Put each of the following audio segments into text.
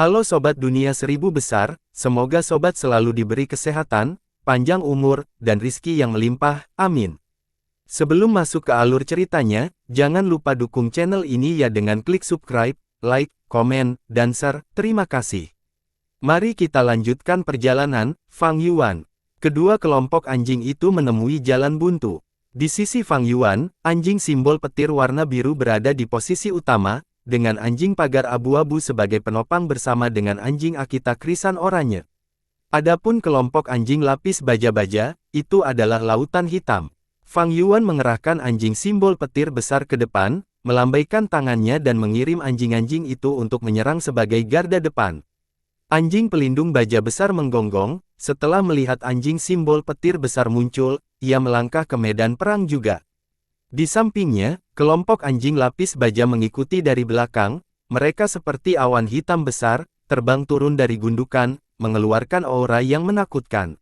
Halo Sobat Dunia Seribu Besar, semoga Sobat selalu diberi kesehatan, panjang umur, dan rizki yang melimpah, amin. Sebelum masuk ke alur ceritanya, jangan lupa dukung channel ini ya dengan klik subscribe, like, komen, dan share, terima kasih. Mari kita lanjutkan perjalanan, Fang Yuan. Kedua kelompok anjing itu menemui jalan buntu. Di sisi Fang Yuan, anjing simbol petir warna biru berada di posisi utama, dengan anjing pagar abu-abu sebagai penopang bersama dengan anjing Akita krisan oranye. Adapun kelompok anjing lapis baja-baja, itu adalah lautan hitam. Fang Yuan mengerahkan anjing simbol petir besar ke depan, melambaikan tangannya dan mengirim anjing-anjing itu untuk menyerang sebagai garda depan. Anjing pelindung baja besar menggonggong, setelah melihat anjing simbol petir besar muncul, ia melangkah ke medan perang juga. Di sampingnya, kelompok anjing lapis baja mengikuti dari belakang, mereka seperti awan hitam besar, terbang turun dari gundukan, mengeluarkan aura yang menakutkan.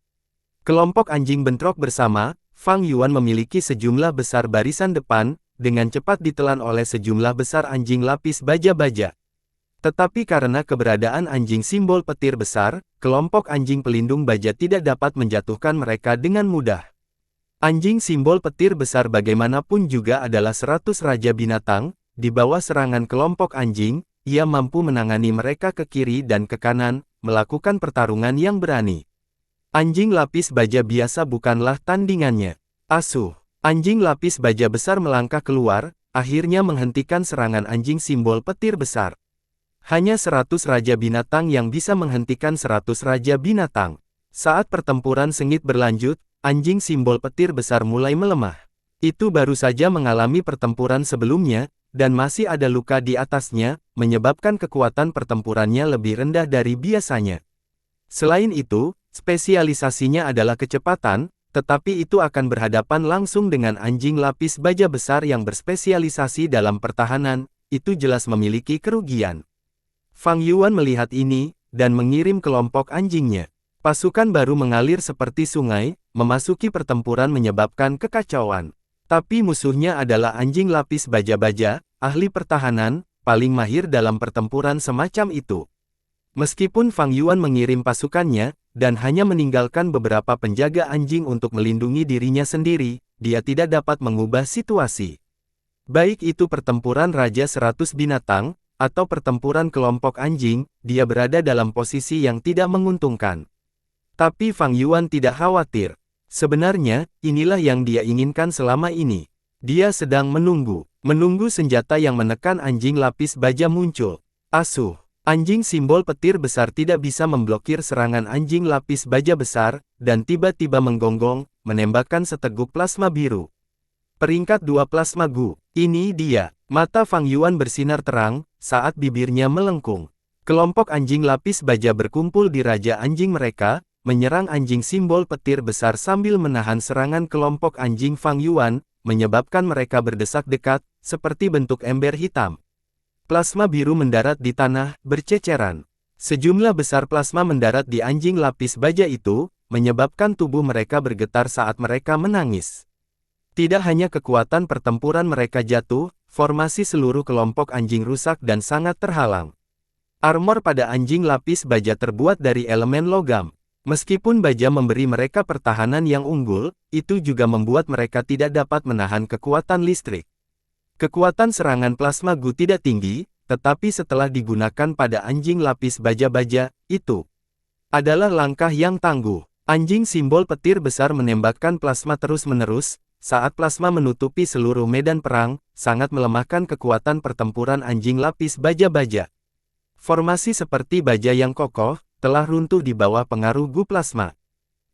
Kelompok anjing bentrok bersama, Fang Yuan memiliki sejumlah besar barisan depan, dengan cepat ditelan oleh sejumlah besar anjing lapis baja-baja. Tetapi karena keberadaan anjing simbol petir besar, kelompok anjing pelindung baja tidak dapat menjatuhkan mereka dengan mudah. Anjing simbol petir besar bagaimanapun juga adalah 100 raja binatang, di bawah serangan kelompok anjing, ia mampu menangani mereka ke kiri dan ke kanan, melakukan pertarungan yang berani. Anjing lapis baja biasa bukanlah tandingannya. Asuh, anjing lapis baja besar melangkah keluar, akhirnya menghentikan serangan anjing simbol petir besar. Hanya 100 raja binatang yang bisa menghentikan 100 raja binatang. Saat pertempuran sengit berlanjut, anjing simbol petir besar mulai melemah. Itu baru saja mengalami pertempuran sebelumnya, dan masih ada luka di atasnya, menyebabkan kekuatan pertempurannya lebih rendah dari biasanya. Selain itu, spesialisasinya adalah kecepatan, tetapi itu akan berhadapan langsung dengan anjing lapis baja besar yang berspesialisasi dalam pertahanan, itu jelas memiliki kerugian. Fang Yuan melihat ini, dan mengirim kelompok anjingnya. Pasukan baru mengalir seperti sungai, memasuki pertempuran menyebabkan kekacauan. Tapi musuhnya adalah anjing lapis baja-baja, ahli pertahanan, paling mahir dalam pertempuran semacam itu. Meskipun Fang Yuan mengirim pasukannya, dan hanya meninggalkan beberapa penjaga anjing untuk melindungi dirinya sendiri, dia tidak dapat mengubah situasi. Baik itu pertempuran Raja 100 Binatang, atau pertempuran kelompok anjing, dia berada dalam posisi yang tidak menguntungkan. Tapi Fang Yuan tidak khawatir. Sebenarnya, inilah yang dia inginkan selama ini. Dia sedang menunggu senjata yang menekan anjing lapis baja muncul. Asuh, anjing simbol petir besar tidak bisa memblokir serangan anjing lapis baja besar, dan tiba-tiba menggonggong, menembakkan seteguk plasma biru. Peringkat 2 plasma Gu. Ini dia. Mata Fang Yuan bersinar terang, saat bibirnya melengkung. Kelompok anjing lapis baja berkumpul di raja anjing mereka, menyerang anjing simbol petir besar sambil menahan serangan kelompok anjing Fang Yuan, menyebabkan mereka berdesak-dekat, seperti bentuk ember hitam. Plasma biru mendarat di tanah, berceceran. Sejumlah besar plasma mendarat di anjing lapis baja itu, menyebabkan tubuh mereka bergetar saat mereka menangis. Tidak hanya kekuatan pertempuran mereka jatuh, formasi seluruh kelompok anjing rusak dan sangat terhalang. Armor pada anjing lapis baja terbuat dari elemen logam. Meskipun baja memberi mereka pertahanan yang unggul, itu juga membuat mereka tidak dapat menahan kekuatan listrik. Kekuatan serangan plasma Gu tidak tinggi, tetapi setelah digunakan pada anjing lapis baja-baja, itu adalah langkah yang tangguh. Anjing simbol petir besar menembakkan plasma terus-menerus, saat plasma menutupi seluruh medan perang, sangat melemahkan kekuatan pertempuran anjing lapis baja-baja. Formasi seperti baja yang kokoh, telah runtuh di bawah pengaruh Gu plasma.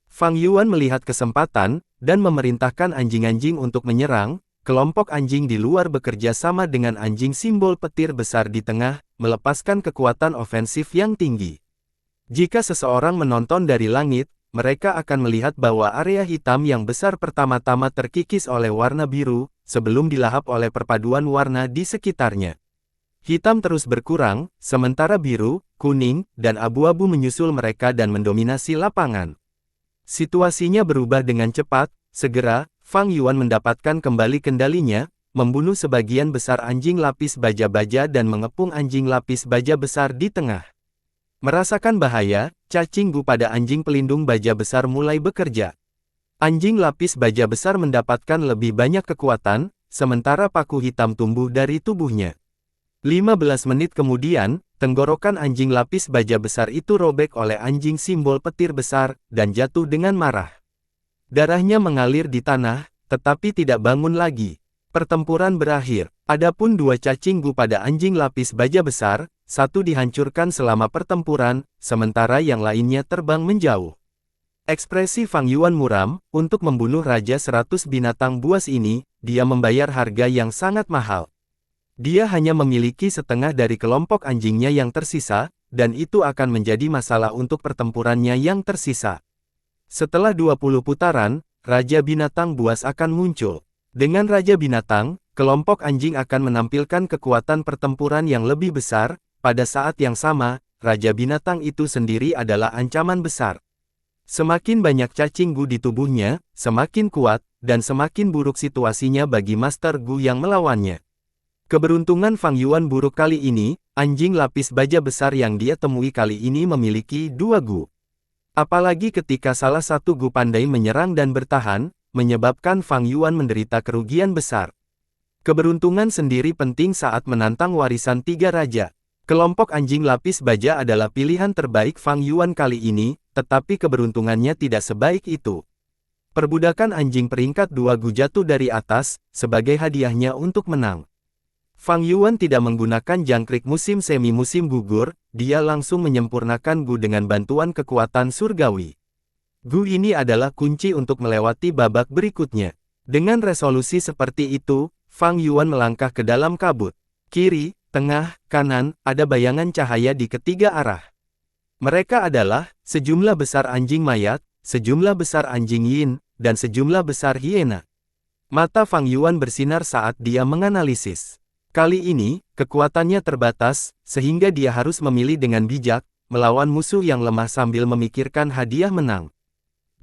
Fang Yuan melihat kesempatan, dan memerintahkan anjing-anjing untuk menyerang, kelompok anjing di luar bekerja sama dengan anjing simbol petir besar di tengah, melepaskan kekuatan ofensif yang tinggi. Jika seseorang menonton dari langit, mereka akan melihat bahwa area hitam yang besar pertama-tama terkikis oleh warna biru, sebelum dilahap oleh perpaduan warna di sekitarnya. Hitam terus berkurang, sementara biru, kuning, dan abu-abu menyusul mereka dan mendominasi lapangan. Situasinya berubah dengan cepat, segera, Fang Yuan mendapatkan kembali kendalinya, membunuh sebagian besar anjing lapis baja-baja dan mengepung anjing lapis baja besar di tengah. Merasakan bahaya, cacing Gu pada anjing pelindung baja besar mulai bekerja. Anjing lapis baja besar mendapatkan lebih banyak kekuatan, sementara paku hitam tumbuh dari tubuhnya. 15 menit kemudian, tenggorokan anjing lapis baja besar itu robek oleh anjing simbol petir besar, dan jatuh dengan marah. Darahnya mengalir di tanah, tetapi tidak bangun lagi. Pertempuran berakhir. Adapun dua cacing Gu pada anjing lapis baja besar, satu dihancurkan selama pertempuran, sementara yang lainnya terbang menjauh. Ekspresi Fang Yuan muram, untuk membunuh Raja 100 binatang buas ini, dia membayar harga yang sangat mahal. Dia hanya memiliki setengah dari kelompok anjingnya yang tersisa, dan itu akan menjadi masalah untuk pertempurannya yang tersisa. Setelah 20 putaran, Raja Binatang Buas akan muncul. Dengan Raja Binatang, kelompok anjing akan menampilkan kekuatan pertempuran yang lebih besar. Pada saat yang sama, Raja Binatang itu sendiri adalah ancaman besar. Semakin banyak cacing Gu di tubuhnya, semakin kuat, dan semakin buruk situasinya bagi Master Gu yang melawannya. Keberuntungan Fang Yuan buruk kali ini, anjing lapis baja besar yang dia temui kali ini memiliki 2 Gu. Apalagi ketika salah satu Gu pandai menyerang dan bertahan, menyebabkan Fang Yuan menderita kerugian besar. Keberuntungan sendiri penting saat menantang warisan 3 raja. Kelompok anjing lapis baja adalah pilihan terbaik Fang Yuan kali ini, tetapi keberuntungannya tidak sebaik itu. Perbudakan anjing peringkat 2 Gu jatuh dari atas, sebagai hadiahnya untuk menang. Fang Yuan tidak menggunakan jangkrik musim semi-musim gugur, dia langsung menyempurnakan Gu dengan bantuan kekuatan surgawi. Gu ini adalah kunci untuk melewati babak berikutnya. Dengan resolusi seperti itu, Fang Yuan melangkah ke dalam kabut. Kiri, tengah, kanan, ada bayangan cahaya di ketiga arah. Mereka adalah, sejumlah besar anjing mayat, sejumlah besar anjing yin, dan sejumlah besar hiena. Mata Fang Yuan bersinar saat dia menganalisis. Kali ini, kekuatannya terbatas, sehingga dia harus memilih dengan bijak, melawan musuh yang lemah sambil memikirkan hadiah menang.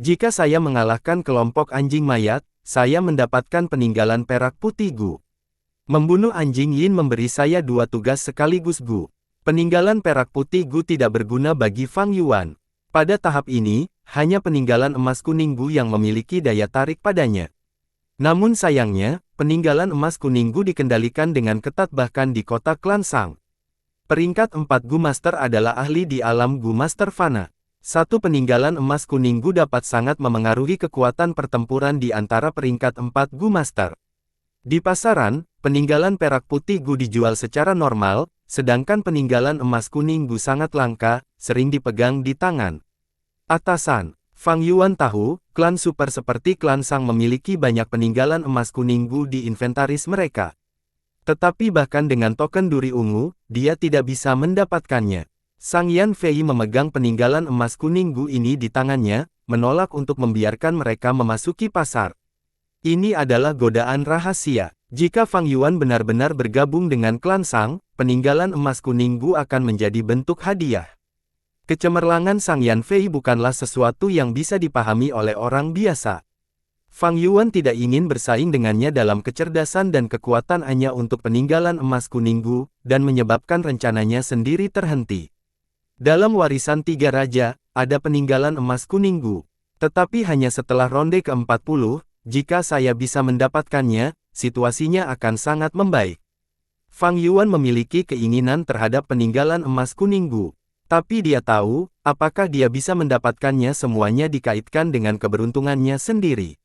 Jika saya mengalahkan kelompok anjing mayat, saya mendapatkan peninggalan perak putih Gu. Membunuh anjing yin memberi saya 2 tugas sekaligus Gu. Peninggalan perak putih Gu tidak berguna bagi Fang Yuan. Pada tahap ini, hanya peninggalan emas kuning Gu yang memiliki daya tarik padanya. Namun sayangnya, peninggalan emas kuning Gu dikendalikan dengan ketat bahkan di kota klan Sang. Peringkat 4 Gu Master adalah ahli di alam Gu Master Fana. Satu peninggalan emas kuning Gu dapat sangat memengaruhi kekuatan pertempuran di antara peringkat 4 Gu Master. Di pasaran, peninggalan perak putih Gu dijual secara normal, sedangkan peninggalan emas kuning Gu sangat langka, sering dipegang di tangan. Atasan, Fang Yuan tahu, klan super seperti klan Sang memiliki banyak peninggalan emas kuning Gu di inventaris mereka. Tetapi bahkan dengan token duri ungu, dia tidak bisa mendapatkannya. Sang Yan Fei memegang peninggalan emas kuning Gu ini di tangannya, menolak untuk membiarkan mereka memasuki pasar. Ini adalah godaan rahasia. Jika Fang Yuan benar-benar bergabung dengan klan Sang, peninggalan emas kuning Gu akan menjadi bentuk hadiah. Kecemerlangan Sang Yan Fei bukanlah sesuatu yang bisa dipahami oleh orang biasa. Fang Yuan tidak ingin bersaing dengannya dalam kecerdasan dan kekuatan hanya untuk peninggalan emas kuning Gu, dan menyebabkan rencananya sendiri terhenti. Dalam warisan 3 raja, ada peninggalan emas kuning Gu. Tetapi hanya setelah ronde ke-40, jika saya bisa mendapatkannya, situasinya akan sangat membaik. Fang Yuan memiliki keinginan terhadap peninggalan emas kuning Gu. Tapi dia tahu, apakah dia bisa mendapatkannya semuanya dikaitkan dengan keberuntungannya sendiri.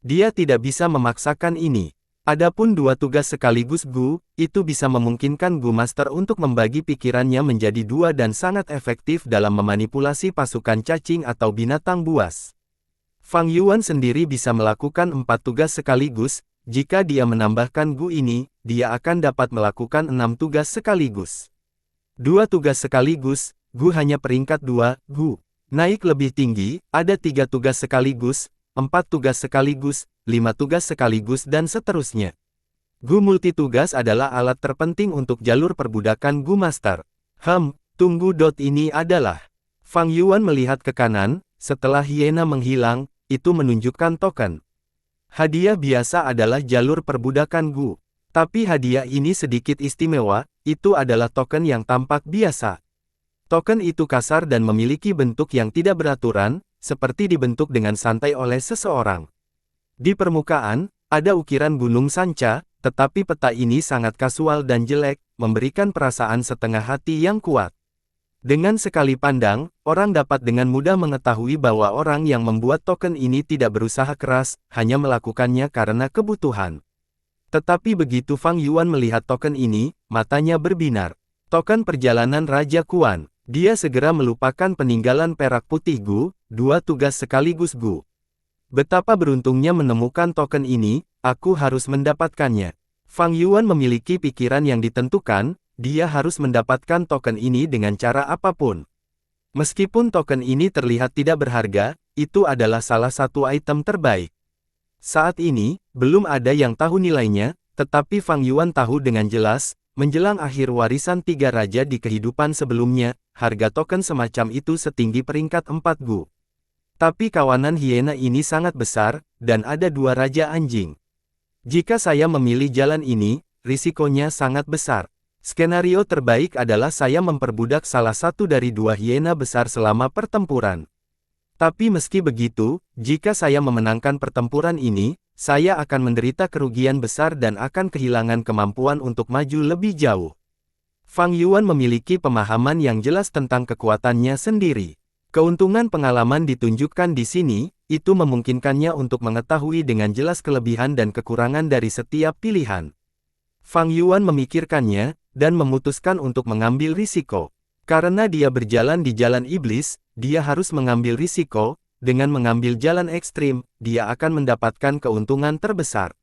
Dia tidak bisa memaksakan ini. Adapun 2 tugas sekaligus Gu, itu bisa memungkinkan Gu Master untuk membagi pikirannya menjadi 2 dan sangat efektif dalam memanipulasi pasukan cacing atau binatang buas. Fang Yuan sendiri bisa melakukan 4 tugas sekaligus, jika dia menambahkan Gu ini, dia akan dapat melakukan 6 tugas sekaligus. 2 tugas sekaligus, Gu hanya peringkat 2, Gu. Naik lebih tinggi, ada 3 tugas sekaligus, 4 tugas sekaligus, 5 tugas sekaligus dan seterusnya. Gu multitugas adalah alat terpenting untuk jalur perbudakan Gu Master. Tunggu. Ini adalah. Fang Yuan melihat ke kanan, setelah hiena menghilang, itu menunjukkan token. Hadiah biasa adalah jalur perbudakan Gu. Tapi hadiah ini sedikit istimewa, itu adalah token yang tampak biasa. Token itu kasar dan memiliki bentuk yang tidak beraturan, seperti dibentuk dengan santai oleh seseorang. Di permukaan, ada ukiran Gunung Sanca, tetapi peta ini sangat kasual dan jelek, memberikan perasaan setengah hati yang kuat. Dengan sekali pandang, orang dapat dengan mudah mengetahui bahwa orang yang membuat token ini tidak berusaha keras, hanya melakukannya karena kebutuhan. Tetapi begitu Fang Yuan melihat token ini, matanya berbinar. Token perjalanan Raja Kuan. Dia segera melupakan peninggalan perak putih Gu, dua tugas sekaligus Gu. Betapa beruntungnya menemukan token ini, aku harus mendapatkannya. Fang Yuan memiliki pikiran yang ditentukan, dia harus mendapatkan token ini dengan cara apapun. Meskipun token ini terlihat tidak berharga, itu adalah salah satu item terbaik. Saat ini, belum ada yang tahu nilainya, tetapi Fang Yuan tahu dengan jelas, menjelang akhir warisan tiga raja di kehidupan sebelumnya, harga token semacam itu setinggi peringkat 4 Gu. Tapi kawanan hiena ini sangat besar, dan ada dua raja anjing. Jika saya memilih jalan ini, risikonya sangat besar. Skenario terbaik adalah saya memperbudak salah satu dari dua hiena besar selama pertempuran. Tapi meski begitu, jika saya memenangkan pertempuran ini, saya akan menderita kerugian besar dan akan kehilangan kemampuan untuk maju lebih jauh. Fang Yuan memiliki pemahaman yang jelas tentang kekuatannya sendiri. Keuntungan pengalaman ditunjukkan di sini, itu memungkinkannya untuk mengetahui dengan jelas kelebihan dan kekurangan dari setiap pilihan. Fang Yuan memikirkannya, dan memutuskan untuk mengambil risiko. Karena dia berjalan di jalan iblis, dia harus mengambil risiko. Dengan mengambil jalan ekstrim, dia akan mendapatkan keuntungan terbesar.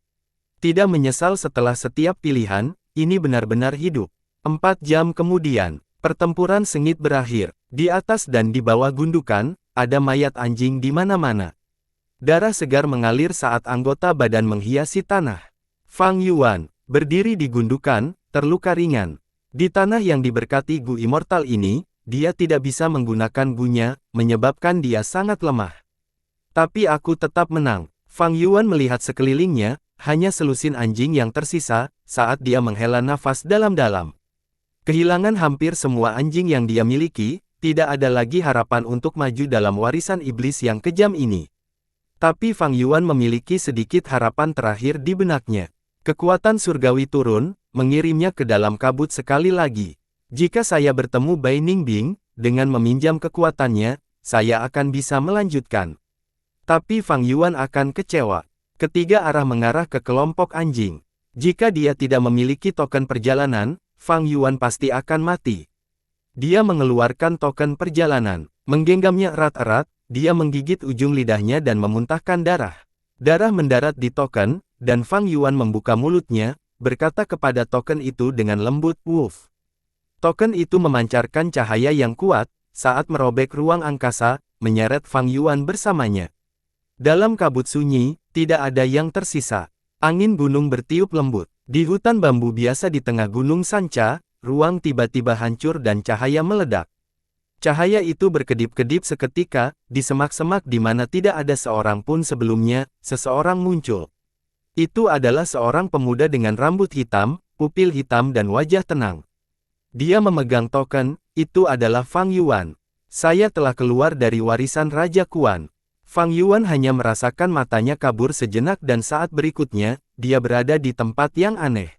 Tidak menyesal setelah setiap pilihan, ini benar-benar hidup. 4 jam kemudian, pertempuran sengit berakhir. Di atas dan di bawah gundukan, ada mayat anjing di mana-mana. Darah segar mengalir saat anggota badan menghiasi tanah. Fang Yuan, berdiri di gundukan, terluka ringan. Di tanah yang diberkati Gu Immortal ini, dia tidak bisa menggunakan Gu-nya, menyebabkan dia sangat lemah. Tapi aku tetap menang. Fang Yuan melihat sekelilingnya, hanya selusin anjing yang tersisa, saat dia menghela nafas dalam-dalam. Kehilangan hampir semua anjing yang dia miliki, tidak ada lagi harapan untuk maju dalam warisan iblis yang kejam ini. Tapi Fang Yuan memiliki sedikit harapan terakhir di benaknya. Kekuatan surgawi turun, mengirimnya ke dalam kabut sekali lagi. Jika saya bertemu Bai Ningbing, dengan meminjam kekuatannya, saya akan bisa melanjutkan. Tapi Fang Yuan akan kecewa. Ketiga arah mengarah ke kelompok anjing. Jika dia tidak memiliki token perjalanan, Fang Yuan pasti akan mati. Dia mengeluarkan token perjalanan. Menggenggamnya erat-erat, dia menggigit ujung lidahnya dan memuntahkan darah. Darah mendarat di token, dan Fang Yuan membuka mulutnya, berkata kepada token itu dengan lembut, "Woof." Token itu memancarkan cahaya yang kuat, saat merobek ruang angkasa, menyeret Fang Yuan bersamanya. Dalam kabut sunyi, tidak ada yang tersisa. Angin gunung bertiup lembut. Di hutan bambu biasa di tengah Gunung Sanca, ruang tiba-tiba hancur dan cahaya meledak. Cahaya itu berkedip-kedip seketika, di semak-semak di mana tidak ada seorang pun sebelumnya, seseorang muncul. Itu adalah seorang pemuda dengan rambut hitam, pupil hitam dan wajah tenang. Dia memegang token, itu adalah Fang Yuan. Saya telah keluar dari warisan Raja Kuan. Fang Yuan hanya merasakan matanya kabur sejenak dan saat berikutnya, dia berada di tempat yang aneh.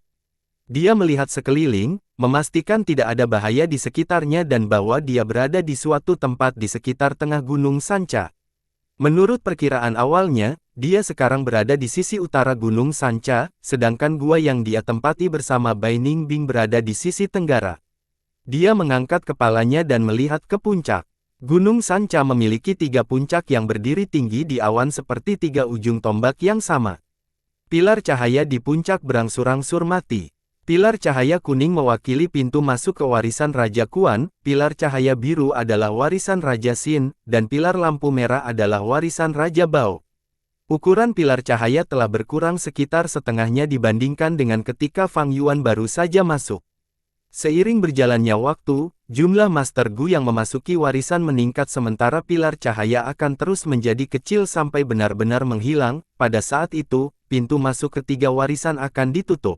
Dia melihat sekeliling, memastikan tidak ada bahaya di sekitarnya dan bahwa dia berada di suatu tempat di sekitar tengah Gunung Sanca. Menurut perkiraan awalnya, dia sekarang berada di sisi utara Gunung Sanca, sedangkan gua yang dia tempati bersama Bai Ningbing berada di sisi tenggara. Dia mengangkat kepalanya dan melihat ke puncak. Gunung Sanca memiliki 3 puncak yang berdiri tinggi di awan seperti 3 ujung tombak yang sama. Pilar cahaya di puncak berangsur-angsur mati. Pilar cahaya kuning mewakili pintu masuk ke warisan Raja Kuan, pilar cahaya biru adalah warisan Raja Xin, dan pilar lampu merah adalah warisan Raja Bao. Ukuran pilar cahaya telah berkurang sekitar setengahnya dibandingkan dengan ketika Fang Yuan baru saja masuk. Seiring berjalannya waktu, jumlah Master Gu yang memasuki warisan meningkat sementara pilar cahaya akan terus menjadi kecil sampai benar-benar menghilang. Pada saat itu, pintu masuk ketiga warisan akan ditutup.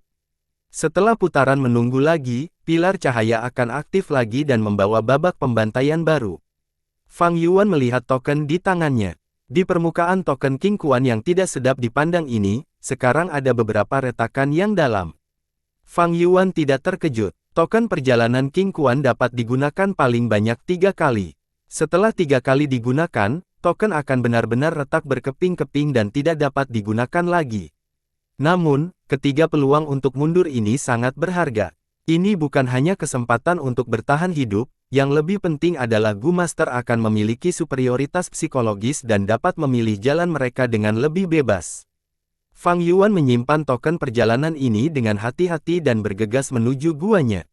Setelah putaran menunggu lagi, pilar cahaya akan aktif lagi dan membawa babak pembantaian baru. Fang Yuan melihat token di tangannya. Di permukaan token King Kuan yang tidak sedap dipandang ini, sekarang ada beberapa retakan yang dalam. Fang Yuan tidak terkejut. Token perjalanan King Kuan dapat digunakan paling banyak 3 kali. Setelah 3 kali digunakan, token akan benar-benar retak berkeping-keping dan tidak dapat digunakan lagi. Namun, ketiga peluang untuk mundur ini sangat berharga. Ini bukan hanya kesempatan untuk bertahan hidup, yang lebih penting adalah Gu Master akan memiliki superioritas psikologis dan dapat memilih jalan mereka dengan lebih bebas. Fang Yuan menyimpan token perjalanan ini dengan hati-hati dan bergegas menuju guanya.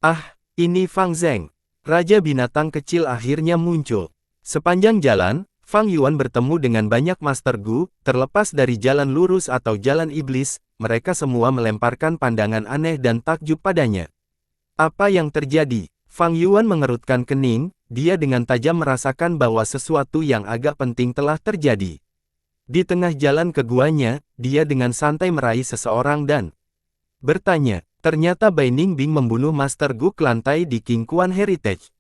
Ah, ini Fang Zheng. Raja binatang kecil akhirnya muncul. Sepanjang jalan, Fang Yuan bertemu dengan banyak Master Gu, terlepas dari jalan lurus atau jalan iblis, mereka semua melemparkan pandangan aneh dan takjub padanya. Apa yang terjadi? Fang Yuan mengerutkan kening, dia dengan tajam merasakan bahwa sesuatu yang agak penting telah terjadi. Di tengah jalan ke guanya, dia dengan santai meraih seseorang dan bertanya, ternyata Bai Ningbing membunuh Master Gu Klantai di King Kuan Heritage.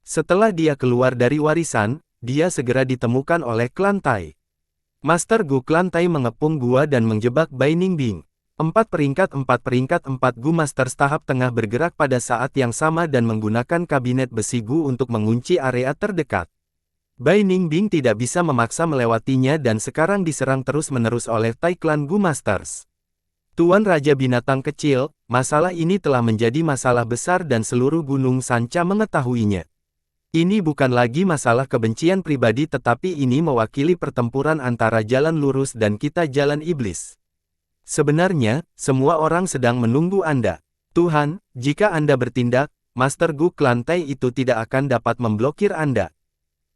Setelah dia keluar dari warisan, dia segera ditemukan oleh Klantai. Master Gu Klantai mengepung gua dan menjebak Bai Ningbing. 4 peringkat Gu Masters tahap tengah bergerak pada saat yang sama dan menggunakan kabinet besi Gu untuk mengunci area terdekat. Bai Ningbing tidak bisa memaksa melewatinya dan sekarang diserang terus-menerus oleh Tai Clan Gu Masters. Tuan Raja Binatang Kecil, masalah ini telah menjadi masalah besar dan seluruh Gunung Sanca mengetahuinya. Ini bukan lagi masalah kebencian pribadi tetapi ini mewakili pertempuran antara jalan lurus dan kita jalan iblis. Sebenarnya, semua orang sedang menunggu Anda. Tuhan, jika Anda bertindak, Master Gu Klantai itu tidak akan dapat memblokir Anda.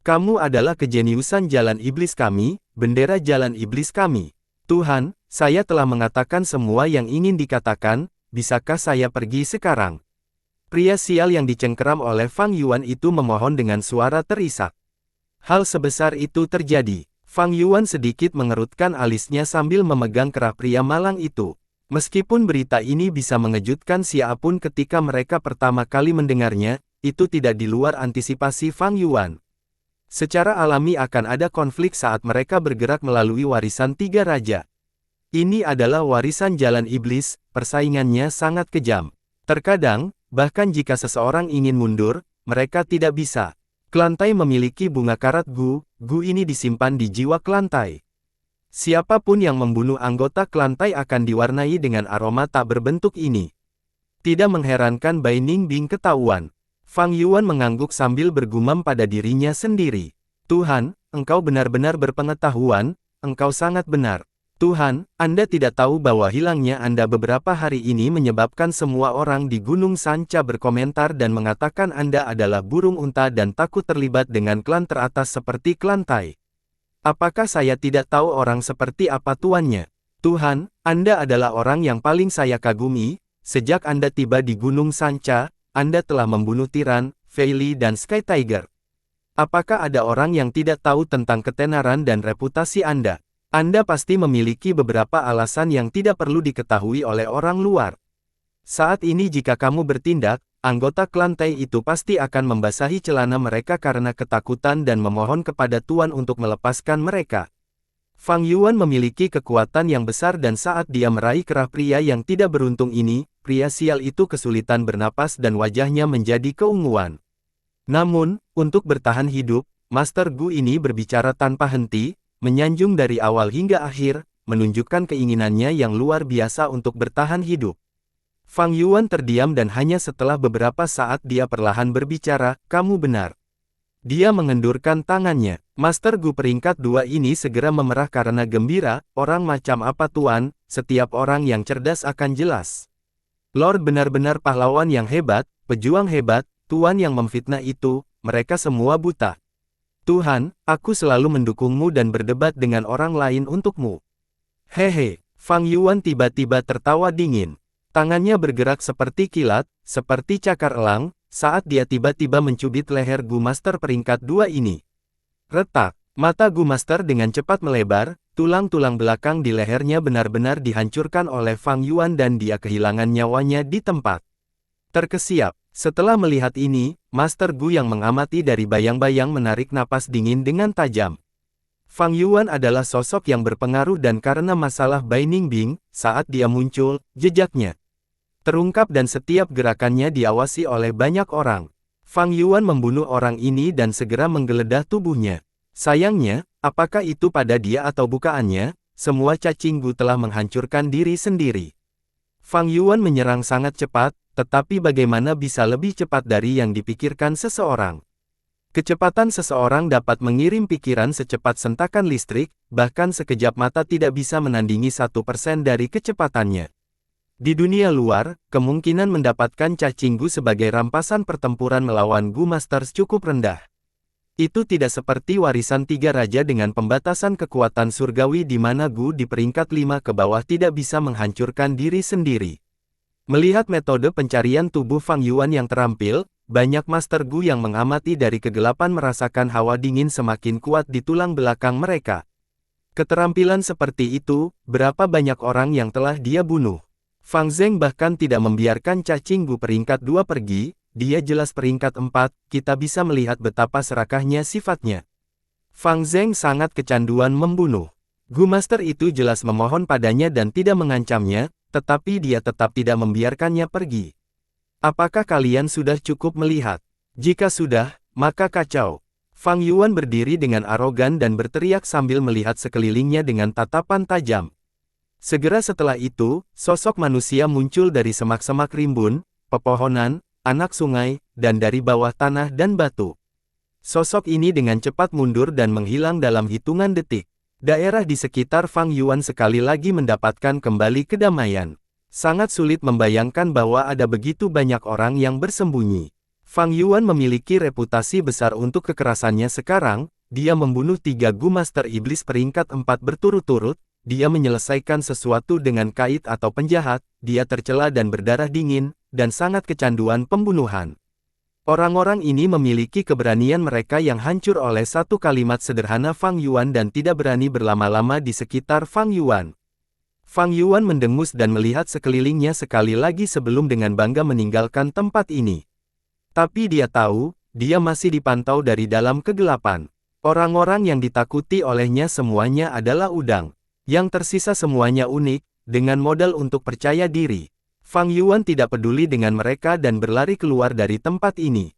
Kamu adalah kejeniusan jalan iblis kami, bendera jalan iblis kami. Tuhan, saya telah mengatakan semua yang ingin dikatakan, bisakah saya pergi sekarang? Pria sial yang dicengkeram oleh Fang Yuan itu memohon dengan suara terisak. Hal sebesar itu terjadi. Fang Yuan sedikit mengerutkan alisnya sambil memegang kerah pria malang itu. Meskipun berita ini bisa mengejutkan siapapun ketika mereka pertama kali mendengarnya, itu tidak di luar antisipasi Fang Yuan. Secara alami akan ada konflik saat mereka bergerak melalui warisan 3 raja. Ini adalah warisan jalan iblis, persaingannya sangat kejam. Terkadang, bahkan jika seseorang ingin mundur, mereka tidak bisa. Klantai memiliki bunga karat Gu ini disimpan di jiwa Klantai. Siapapun yang membunuh anggota Klantai akan diwarnai dengan aroma tak berbentuk ini. Tidak mengherankan Bai Ningbing ketahuan. Fang Yuan mengangguk sambil bergumam pada dirinya sendiri. Tuhan, engkau benar-benar berpengetahuan, engkau sangat benar. Tuhan, Anda tidak tahu bahwa hilangnya Anda beberapa hari ini menyebabkan semua orang di Gunung Sanca berkomentar dan mengatakan Anda adalah burung unta dan takut terlibat dengan klan teratas seperti Klantai. Apakah saya tidak tahu orang seperti apa tuannya? Tuhan, Anda adalah orang yang paling saya kagumi. Sejak Anda tiba di Gunung Sanca, Anda telah membunuh Tiran, Fei Li dan Sky Tiger. Apakah ada orang yang tidak tahu tentang ketenaran dan reputasi Anda? Anda pasti memiliki beberapa alasan yang tidak perlu diketahui oleh orang luar. Saat ini jika kamu bertindak, anggota Klantai itu pasti akan membasahi celana mereka karena ketakutan dan memohon kepada Tuan untuk melepaskan mereka. Fang Yuan memiliki kekuatan yang besar dan saat dia meraih kerah pria yang tidak beruntung ini, pria sial itu kesulitan bernapas dan wajahnya menjadi keunguan. Namun, untuk bertahan hidup, Master Gu ini berbicara tanpa henti, menyanjung dari awal hingga akhir, menunjukkan keinginannya yang luar biasa untuk bertahan hidup. Fang Yuan terdiam dan hanya setelah beberapa saat dia perlahan berbicara, kamu benar. Dia mengendurkan tangannya. Master Gu peringkat 2 ini segera memerah karena gembira, orang macam apa tuan, setiap orang yang cerdas akan jelas. Lord benar-benar pahlawan yang hebat, pejuang hebat, tuan yang memfitnah itu, mereka semua buta. Tuhan, aku selalu mendukungmu dan berdebat dengan orang lain untukmu. Hehe, Fang Yuan tiba-tiba tertawa dingin. Tangannya bergerak seperti kilat, seperti cakar elang, saat dia tiba-tiba mencubit leher Gu Master peringkat 2 ini. Retak, mata Gu Master dengan cepat melebar, Tulang-tulang belakang di lehernya benar-benar dihancurkan oleh Fang Yuan dan dia kehilangan nyawanya di tempat. Terkesiap. Setelah melihat ini, Master Gu yang mengamati dari bayang-bayang menarik napas dingin dengan tajam. Fang Yuan adalah sosok yang berpengaruh dan karena masalah Bai Ningbing, saat dia muncul, jejaknya terungkap dan setiap gerakannya diawasi oleh banyak orang. Fang Yuan membunuh orang ini dan segera menggeledah tubuhnya. Sayangnya, apakah itu pada dia atau bukaannya, semua cacing Gu telah menghancurkan diri sendiri. Fang Yuan menyerang sangat cepat, tetapi bagaimana bisa lebih cepat dari yang dipikirkan seseorang? Kecepatan seseorang dapat mengirim pikiran secepat sentakan listrik, bahkan sekejap mata tidak bisa menandingi 1% dari kecepatannya. Di dunia luar, kemungkinan mendapatkan cacing Gu sebagai rampasan pertempuran melawan Gu Masters cukup rendah. Itu tidak seperti warisan 3 raja dengan pembatasan kekuatan surgawi di mana Gu di peringkat 5 ke bawah tidak bisa menghancurkan diri sendiri. Melihat metode pencarian tubuh Fang Yuan yang terampil, banyak Master Gu yang mengamati dari kegelapan merasakan hawa dingin semakin kuat di tulang belakang mereka. Keterampilan seperti itu, berapa banyak orang yang telah dia bunuh? Fang Zheng bahkan tidak membiarkan cacing Gu peringkat 2 pergi, dia jelas peringkat 4, kita bisa melihat betapa serakahnya sifatnya. Fang Zheng sangat kecanduan membunuh. Gu Master itu jelas memohon padanya dan tidak mengancamnya, tetapi dia tetap tidak membiarkannya pergi. Apakah kalian sudah cukup melihat? Jika sudah, maka kacau. Fang Yuan berdiri dengan arogan dan berteriak sambil melihat sekelilingnya dengan tatapan tajam. Segera setelah itu, sosok manusia muncul dari semak-semak rimbun, pepohonan, anak sungai, dan dari bawah tanah dan batu. Sosok ini dengan cepat mundur dan menghilang dalam hitungan detik. Daerah di sekitar Fang Yuan sekali lagi mendapatkan kembali kedamaian. Sangat sulit membayangkan bahwa ada begitu banyak orang yang bersembunyi. Fang Yuan memiliki reputasi besar untuk kekerasannya sekarang, dia membunuh 3 Gu Master Iblis peringkat 4 berturut-turut, dia menyelesaikan sesuatu dengan kait atau penjahat, dia tercela dan berdarah dingin, dan sangat kecanduan pembunuhan. Orang-orang ini memiliki keberanian mereka yang hancur oleh satu kalimat sederhana Fang Yuan dan tidak berani berlama-lama di sekitar Fang Yuan. Fang Yuan mendengus dan melihat sekelilingnya sekali lagi sebelum dengan bangga meninggalkan tempat ini. Tapi dia tahu, dia masih dipantau dari dalam kegelapan. Orang-orang yang ditakuti olehnya semuanya adalah udang. Yang tersisa semuanya unik, dengan modal untuk percaya diri. Fang Yuan tidak peduli dengan mereka dan berlari keluar dari tempat ini.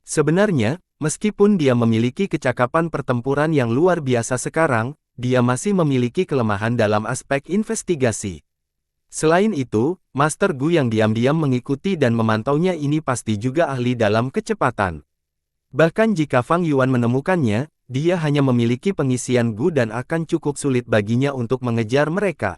Sebenarnya, meskipun dia memiliki kecakapan pertempuran yang luar biasa sekarang, dia masih memiliki kelemahan dalam aspek investigasi. Selain itu, Master Gu yang diam-diam mengikuti dan memantaunya ini pasti juga ahli dalam kecepatan. Bahkan jika Fang Yuan menemukannya, dia hanya memiliki pengisian Gu dan akan cukup sulit baginya untuk mengejar mereka.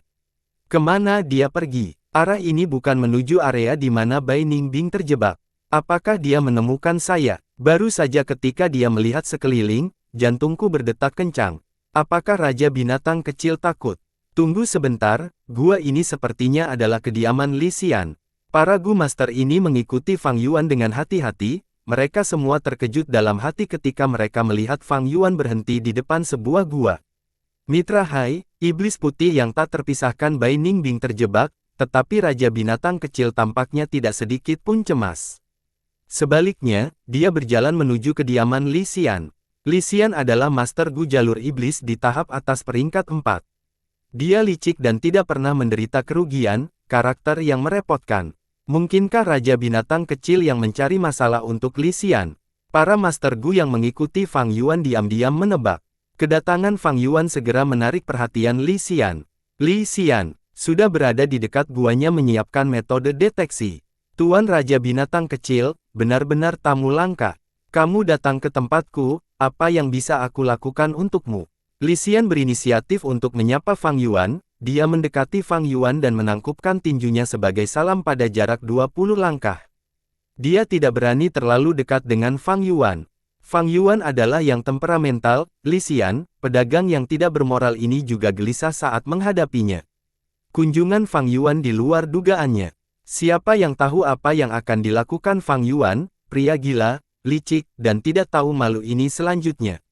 Kemana dia pergi? Arah ini bukan menuju area di mana Bai Ningbing terjebak. Apakah dia menemukan saya? Baru saja ketika dia melihat sekeliling, jantungku berdetak kencang. Apakah Raja Binatang Kecil takut? Tunggu sebentar, gua ini sepertinya adalah kediaman Li Xian. Para Gu Master ini mengikuti Fang Yuan dengan hati-hati, mereka semua terkejut dalam hati ketika mereka melihat Fang Yuan berhenti di depan sebuah gua. Mitra Hai, iblis putih yang tak terpisahkan Bai Ningbing terjebak, tetapi Raja Binatang Kecil tampaknya tidak sedikit pun cemas. Sebaliknya, dia berjalan menuju kediaman Li Xian. Li Xian adalah Master Gu jalur iblis di tahap atas peringkat 4. Dia licik dan tidak pernah menderita kerugian, karakter yang merepotkan. Mungkinkah Raja Binatang Kecil yang mencari masalah untuk Li Xian? Para Master Gu yang mengikuti Fang Yuan diam-diam menebak. Kedatangan Fang Yuan segera menarik perhatian Li Xian. Li Xian sudah berada di dekat guanya menyiapkan metode deteksi. Tuan Raja Binatang Kecil, benar-benar tamu langka. Kamu datang ke tempatku, apa yang bisa aku lakukan untukmu? Li Xian berinisiatif untuk menyapa Fang Yuan, dia mendekati Fang Yuan dan menangkupkan tinjunya sebagai salam pada jarak 20 langkah. Dia tidak berani terlalu dekat dengan Fang Yuan. Fang Yuan adalah yang temperamental, Li Xian, pedagang yang tidak bermoral ini juga gelisah saat menghadapinya. Kunjungan Fang Yuan di luar dugaannya. Siapa yang tahu apa yang akan dilakukan Fang Yuan, pria gila, licik, dan tidak tahu malu ini selanjutnya.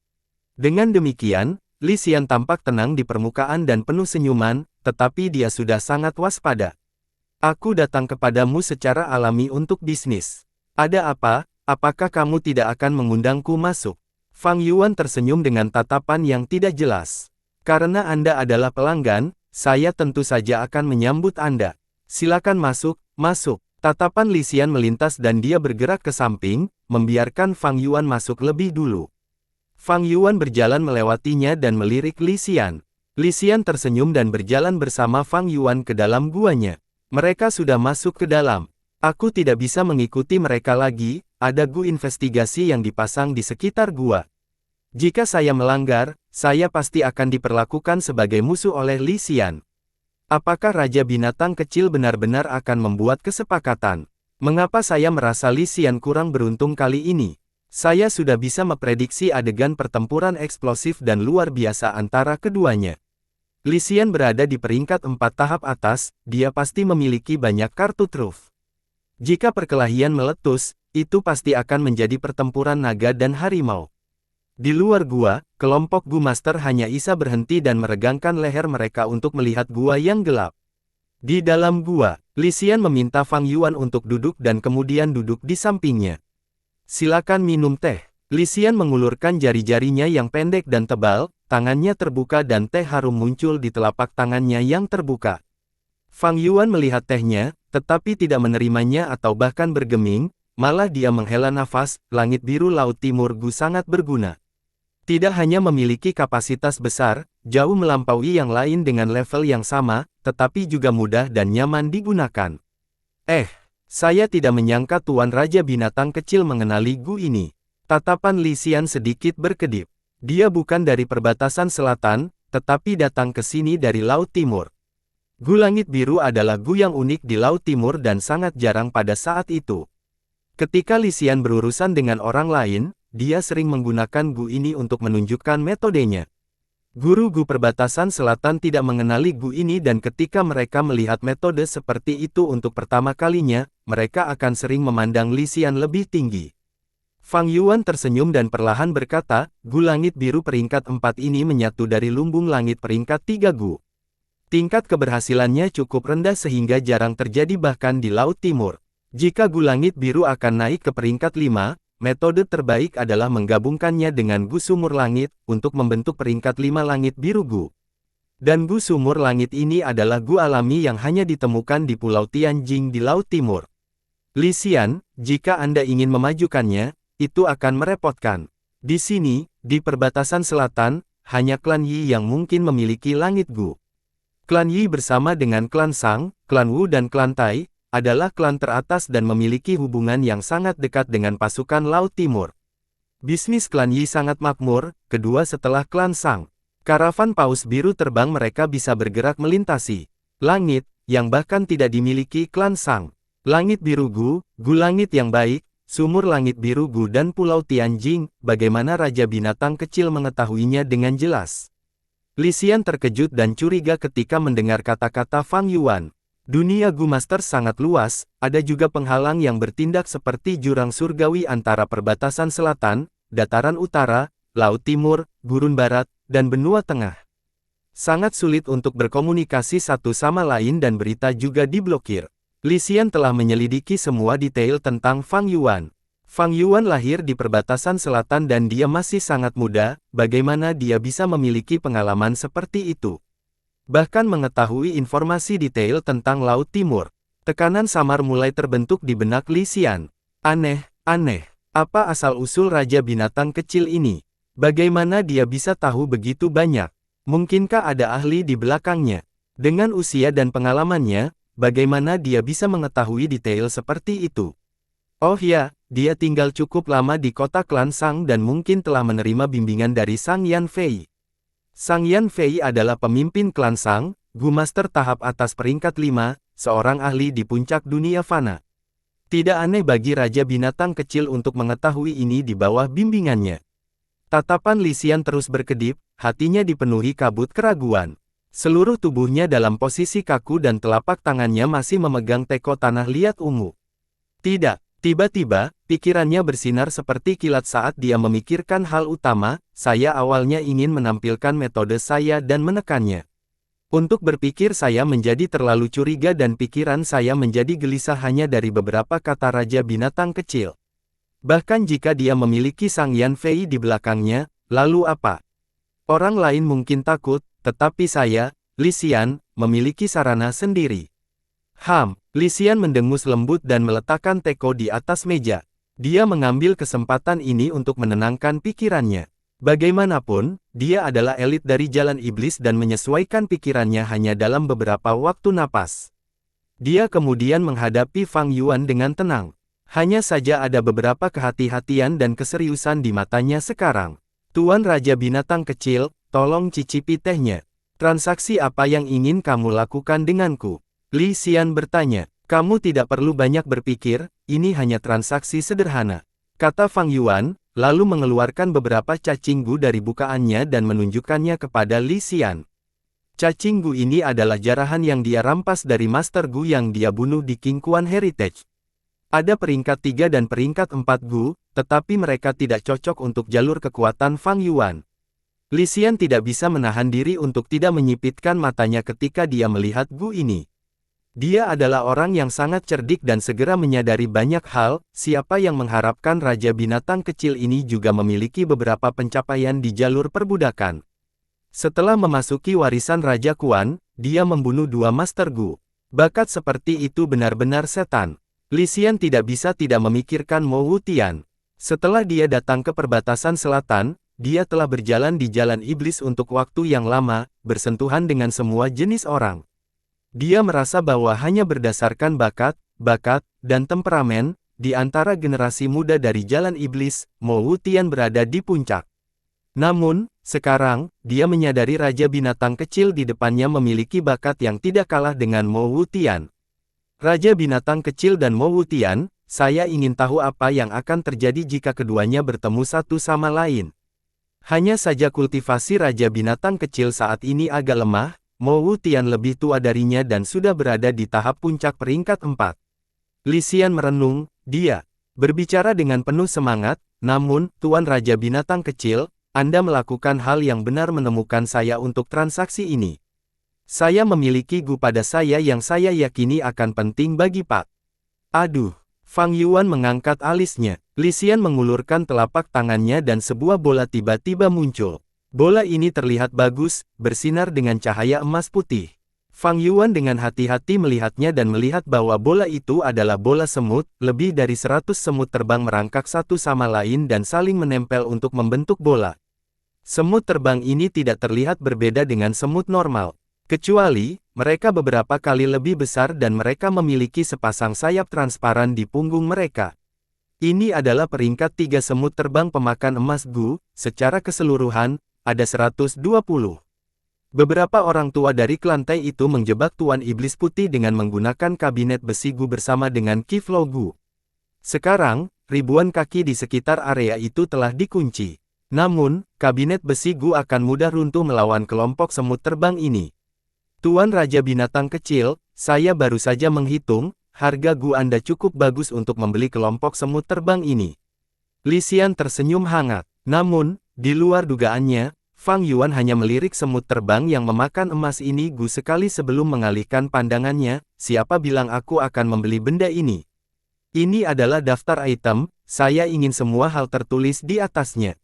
Dengan demikian, Li Xian tampak tenang di permukaan dan penuh senyuman, tetapi dia sudah sangat waspada. Aku datang kepadamu secara alami untuk bisnis. Ada apa? Apakah kamu tidak akan mengundangku masuk? Fang Yuan tersenyum dengan tatapan yang tidak jelas. Karena Anda adalah pelanggan, saya tentu saja akan menyambut Anda. Silakan masuk, masuk. Tatapan Li Xian melintas dan dia bergerak ke samping, membiarkan Fang Yuan masuk lebih dulu. Fang Yuan berjalan melewatinya dan melirik Li Xian. Li Xian tersenyum dan berjalan bersama Fang Yuan ke dalam guanya. Mereka sudah masuk ke dalam. Aku tidak bisa mengikuti mereka lagi, ada gu investigasi yang dipasang di sekitar gua. Jika saya melanggar, saya pasti akan diperlakukan sebagai musuh oleh Li Xian. Apakah Raja Binatang Kecil benar-benar akan membuat kesepakatan? Mengapa saya merasa Li Xian kurang beruntung kali ini? Saya sudah bisa memprediksi adegan pertempuran eksplosif dan luar biasa antara keduanya. Li Xian berada di peringkat 4 tahap atas, dia pasti memiliki banyak kartu truf. Jika perkelahian meletus, itu pasti akan menjadi pertempuran naga dan harimau. Di luar gua, kelompok Gu Master hanya bisa berhenti dan meregangkan leher mereka untuk melihat gua yang gelap. Di dalam gua, Li Xian meminta Fang Yuan untuk duduk dan kemudian duduk di sampingnya. Silakan minum teh. Li Xian mengulurkan jari-jarinya yang pendek dan tebal, tangannya terbuka dan teh harum muncul di telapak tangannya yang terbuka. Fang Yuan melihat tehnya, tetapi tidak menerimanya atau bahkan bergeming, malah dia menghela nafas. Langit biru Laut Timur Gu sangat berguna. Tidak hanya memiliki kapasitas besar, jauh melampaui yang lain dengan level yang sama, tetapi juga mudah dan nyaman digunakan. Saya tidak menyangka Tuan Raja Binatang Kecil mengenali Gu ini. Tatapan Li Xian sedikit berkedip. Dia bukan dari perbatasan selatan, tetapi datang ke sini dari Laut Timur. Gu Langit Biru adalah Gu yang unik di Laut Timur dan sangat jarang pada saat itu. Ketika Li Xian berurusan dengan orang lain, dia sering menggunakan Gu ini untuk menunjukkan metodenya. Guru Gu perbatasan selatan tidak mengenali Gu ini dan ketika mereka melihat metode seperti itu untuk pertama kalinya, mereka akan sering memandang Li Xian lebih tinggi. Fang Yuan tersenyum dan perlahan berkata, Gu Langit Biru peringkat 4 ini menyatu dari lumbung langit peringkat 3 Gu. Tingkat keberhasilannya cukup rendah sehingga jarang terjadi bahkan di Laut Timur. Jika Gu Langit Biru akan naik ke peringkat 5, metode terbaik adalah menggabungkannya dengan Gu Sumur Langit, untuk membentuk peringkat 5 Langit Biru Gu. Dan Gu Sumur Langit ini adalah Gu alami yang hanya ditemukan di Pulau Tianjing di Laut Timur. Li Xian, jika Anda ingin memajukannya, itu akan merepotkan. Di sini, di perbatasan selatan, hanya klan Yi yang mungkin memiliki Langit Gu. Klan Yi bersama dengan klan Sang, klan Wu dan klan Tai, adalah klan teratas dan memiliki hubungan yang sangat dekat dengan pasukan Laut Timur. Bisnis klan Yi sangat makmur, kedua setelah klan Sang. Karavan Paus Biru terbang mereka bisa bergerak melintasi langit, yang bahkan tidak dimiliki klan Sang. Langit Biru Gu, Gu Langit yang baik, Sumur Langit Biru Gu dan Pulau Tianjing, bagaimana Raja Binatang Kecil mengetahuinya dengan jelas? Li Xian terkejut dan curiga ketika mendengar kata-kata Fang Yuan. Dunia Gu Master sangat luas, ada juga penghalang yang bertindak seperti jurang surgawi antara perbatasan selatan, dataran utara, Laut Timur, Gurun Barat, dan benua tengah. Sangat sulit untuk berkomunikasi satu sama lain dan berita juga diblokir. Li Xian telah menyelidiki semua detail tentang Fang Yuan. Fang Yuan lahir di perbatasan selatan dan dia masih sangat muda, bagaimana dia bisa memiliki pengalaman seperti itu? Bahkan mengetahui informasi detail tentang Laut Timur. Tekanan samar mulai terbentuk di benak Li Xian. Aneh. Apa asal-usul Raja Binatang Kecil ini? Bagaimana dia bisa tahu begitu banyak? Mungkinkah ada ahli di belakangnya? Dengan usia dan pengalamannya, bagaimana dia bisa mengetahui detail seperti itu? Oh ya, dia tinggal cukup lama di kota klan Sang dan mungkin telah menerima bimbingan dari Sang Yan Fei. Sang Yan Fei adalah pemimpin klan Sang, Gu Master tahap atas peringkat 5, seorang ahli di puncak dunia fana. Tidak aneh bagi Raja Binatang Kecil untuk mengetahui ini di bawah bimbingannya. Tatapan Li Xian terus berkedip, hatinya dipenuhi kabut keraguan. Seluruh tubuhnya dalam posisi kaku dan telapak tangannya masih memegang teko tanah liat ungu. Tidak, tiba-tiba, Pikirannya bersinar seperti kilat saat dia memikirkan hal utama. Saya awalnya ingin menampilkan metode saya dan menekannya. Untuk berpikir saya menjadi terlalu curiga dan pikiran saya menjadi gelisah hanya dari beberapa kata Raja Binatang Kecil. Bahkan jika dia memiliki Sang Yan Fei di belakangnya, lalu apa? Orang lain mungkin takut, tetapi saya, Li Xian, memiliki sarana sendiri. Li Xian mendengus lembut dan meletakkan teko di atas meja. Dia mengambil kesempatan ini untuk menenangkan pikirannya. Bagaimanapun, dia adalah elit dari jalan iblis dan menyesuaikan pikirannya hanya dalam beberapa waktu napas. Dia kemudian menghadapi Fang Yuan dengan tenang. Hanya saja ada beberapa kehati-hatian dan keseriusan di matanya sekarang. Tuan Raja Binatang Kecil, tolong cicipi tehnya. Transaksi apa yang ingin kamu lakukan denganku? Li Xian bertanya. Kamu tidak perlu banyak berpikir, ini hanya transaksi sederhana. Kata Fang Yuan, lalu mengeluarkan beberapa cacing gu dari bukaannya dan menunjukkannya kepada Li Xian. Cacing gu ini adalah jarahan yang dia rampas dari Master Gu yang dia bunuh di King Kuan Heritage. Ada peringkat 3 dan peringkat 4 gu, tetapi mereka tidak cocok untuk jalur kekuatan Fang Yuan. Li Xian tidak bisa menahan diri untuk tidak menyipitkan matanya ketika dia melihat gu ini. Dia adalah orang yang sangat cerdik dan segera menyadari banyak hal. Siapa yang mengharapkan Raja Binatang Kecil ini juga memiliki beberapa pencapaian di jalur perbudakan. Setelah memasuki warisan Raja Kuan, dia membunuh 2 Master Gu. Bakat seperti itu benar-benar setan. Li Xian tidak bisa tidak memikirkan Mo Wutian. Setelah dia datang ke perbatasan selatan, dia telah berjalan di jalan iblis untuk waktu yang lama, bersentuhan dengan semua jenis orang. Dia merasa bahwa hanya berdasarkan bakat, dan temperamen, di antara generasi muda dari jalan iblis, Mo Wutian berada di puncak. Namun, sekarang, dia menyadari Raja Binatang Kecil di depannya memiliki bakat yang tidak kalah dengan Mo Wutian. Raja Binatang Kecil dan Mo Wutian, saya ingin tahu apa yang akan terjadi jika keduanya bertemu satu sama lain. Hanya saja kultivasi Raja Binatang Kecil saat ini agak lemah. Mo Wutian lebih tua darinya dan sudah berada di tahap puncak peringkat 4. Li Xian merenung, dia berbicara dengan penuh semangat, namun, Tuan Raja Binatang Kecil, Anda melakukan hal yang benar menemukan saya untuk transaksi ini. Saya memiliki gu pada saya yang saya yakini akan penting bagi Pak. Aduh, Fang Yuan mengangkat alisnya. Li Xian mengulurkan telapak tangannya dan sebuah bola tiba-tiba muncul. Bola ini terlihat bagus, bersinar dengan cahaya emas putih. Fang Yuan dengan hati-hati melihatnya dan melihat bahwa bola itu adalah bola semut. Lebih dari 100 semut terbang merangkak satu sama lain dan saling menempel untuk membentuk bola. Semut terbang ini tidak terlihat berbeda dengan semut normal. Kecuali, mereka beberapa kali lebih besar dan mereka memiliki sepasang sayap transparan di punggung mereka. Ini adalah peringkat 3 semut terbang pemakan emas gu. Secara keseluruhan, ada 120. Beberapa orang tua dari klantai itu menjebak Tuan Iblis Putih dengan menggunakan kabinet besi gu bersama dengan Kiflo Gu. Sekarang, ribuan kaki di sekitar area itu telah dikunci. Namun, kabinet besi gu akan mudah runtuh melawan kelompok semut terbang ini. Tuan Raja Binatang Kecil, saya baru saja menghitung, harga gu Anda cukup bagus untuk membeli kelompok semut terbang ini. Li Xian tersenyum hangat. Namun, di luar dugaannya, Fang Yuan hanya melirik semut terbang yang memakan emas ini gu sekali sebelum mengalihkan pandangannya. Siapa bilang aku akan membeli benda ini? Ini adalah daftar item, saya ingin semua hal tertulis di atasnya.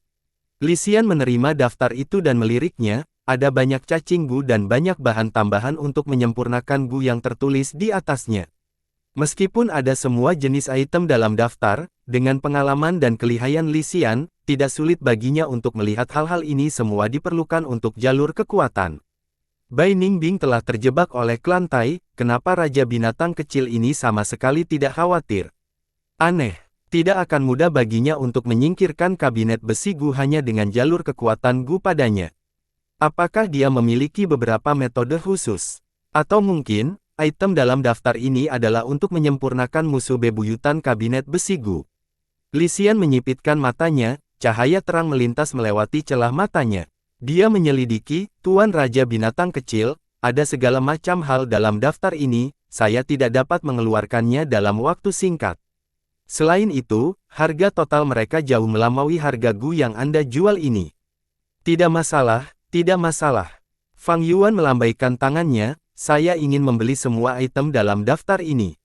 Li Xian menerima daftar itu dan meliriknya. Ada banyak cacing gu dan banyak bahan tambahan untuk menyempurnakan gu yang tertulis di atasnya. Meskipun ada semua jenis item dalam daftar, dengan pengalaman dan kelihayan Li Xian, tidak sulit baginya untuk melihat hal-hal ini semua diperlukan untuk jalur kekuatan. Bai Ningbing telah terjebak oleh klantai, kenapa Raja Binatang Kecil ini sama sekali tidak khawatir? Aneh, tidak akan mudah baginya untuk menyingkirkan kabinet besi gu hanya dengan jalur kekuatan gu padanya. Apakah dia memiliki beberapa metode khusus? Atau mungkin, item dalam daftar ini adalah untuk menyempurnakan musuh bebuyutan kabinet besi gu? Li Xian menyipitkan matanya, cahaya terang melintas melewati celah matanya. Dia menyelidiki, Tuan Raja Binatang Kecil, ada segala macam hal dalam daftar ini, saya tidak dapat mengeluarkannya dalam waktu singkat. Selain itu, harga total mereka jauh melampaui harga Gu yang Anda jual ini. Tidak masalah, tidak masalah. Fang Yuan melambaikan tangannya, saya ingin membeli semua item dalam daftar ini.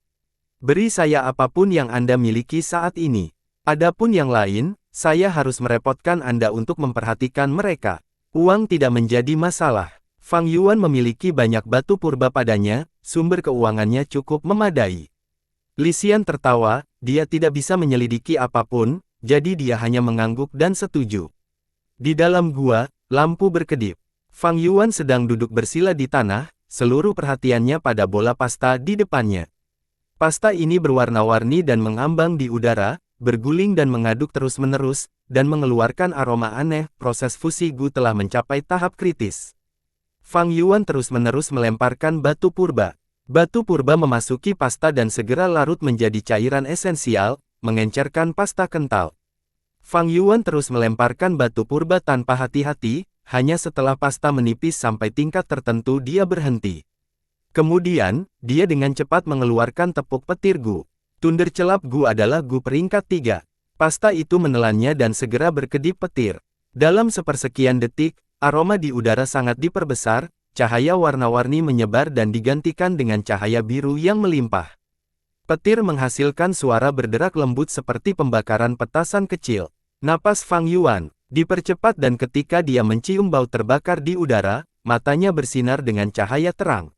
Beri saya apapun yang Anda miliki saat ini. Adapun yang lain, saya harus merepotkan Anda untuk memperhatikan mereka. Uang tidak menjadi masalah. Fang Yuan memiliki banyak batu purba padanya, sumber keuangannya cukup memadai. Li Xian tertawa, dia tidak bisa menyelidiki apapun, jadi dia hanya mengangguk dan setuju. Di dalam gua, lampu berkedip. Fang Yuan sedang duduk bersila di tanah, seluruh perhatiannya pada bola pasta di depannya. Pasta ini berwarna-warni dan mengambang di udara, berguling dan mengaduk terus-menerus, dan mengeluarkan aroma aneh. Proses fusi Gu telah mencapai tahap kritis. Fang Yuan terus-menerus melemparkan batu purba. Batu purba memasuki pasta dan segera larut menjadi cairan esensial, mengencerkan pasta kental. Fang Yuan terus melemparkan batu purba tanpa hati-hati, hanya setelah pasta menipis sampai tingkat tertentu dia berhenti. Kemudian, dia dengan cepat mengeluarkan tepuk petir Gu. Tunder celap Gu adalah Gu peringkat 3. Pasta itu menelannya dan segera berkedip petir. Dalam sepersekian detik, aroma di udara sangat diperbesar, cahaya warna-warni menyebar dan digantikan dengan cahaya biru yang melimpah. Petir menghasilkan suara berderak lembut seperti pembakaran petasan kecil. Napas Fang Yuan dipercepat dan ketika dia mencium bau terbakar di udara, matanya bersinar dengan cahaya terang.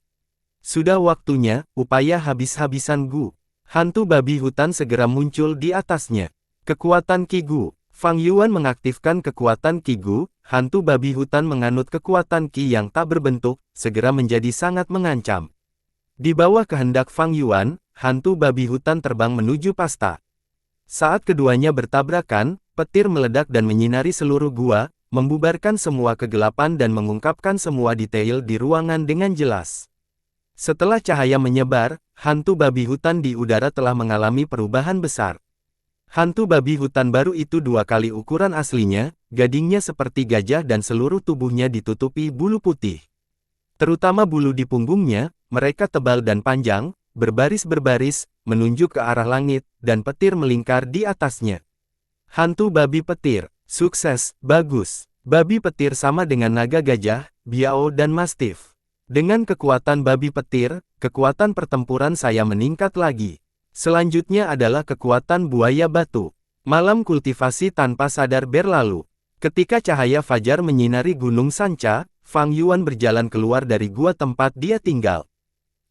Sudah waktunya, upaya habis-habisan Gu. Hantu babi hutan segera muncul di atasnya. Kekuatan Qi Gu. Fang Yuan mengaktifkan kekuatan Qi Gu, hantu babi hutan menganut kekuatan Qi yang tak berbentuk, segera menjadi sangat mengancam. Di bawah kehendak Fang Yuan, hantu babi hutan terbang menuju pasta. Saat keduanya bertabrakan, petir meledak dan menyinari seluruh gua, membubarkan semua kegelapan dan mengungkapkan semua detail di ruangan dengan jelas. Setelah cahaya menyebar, hantu babi hutan di udara telah mengalami perubahan besar. Hantu babi hutan baru itu 2 kali ukuran aslinya, gadingnya seperti gajah dan seluruh tubuhnya ditutupi bulu putih. Terutama bulu di punggungnya, mereka tebal dan panjang, berbaris-berbaris, menunjuk ke arah langit, dan petir melingkar di atasnya. Hantu babi petir, sukses, bagus. Babi petir sama dengan naga gajah, biao dan mastif. Dengan kekuatan babi petir, kekuatan pertempuran saya meningkat lagi. Selanjutnya adalah kekuatan buaya batu. Malam kultivasi tanpa sadar berlalu. Ketika cahaya fajar menyinari Gunung Sanca, Fang Yuan berjalan keluar dari gua tempat dia tinggal.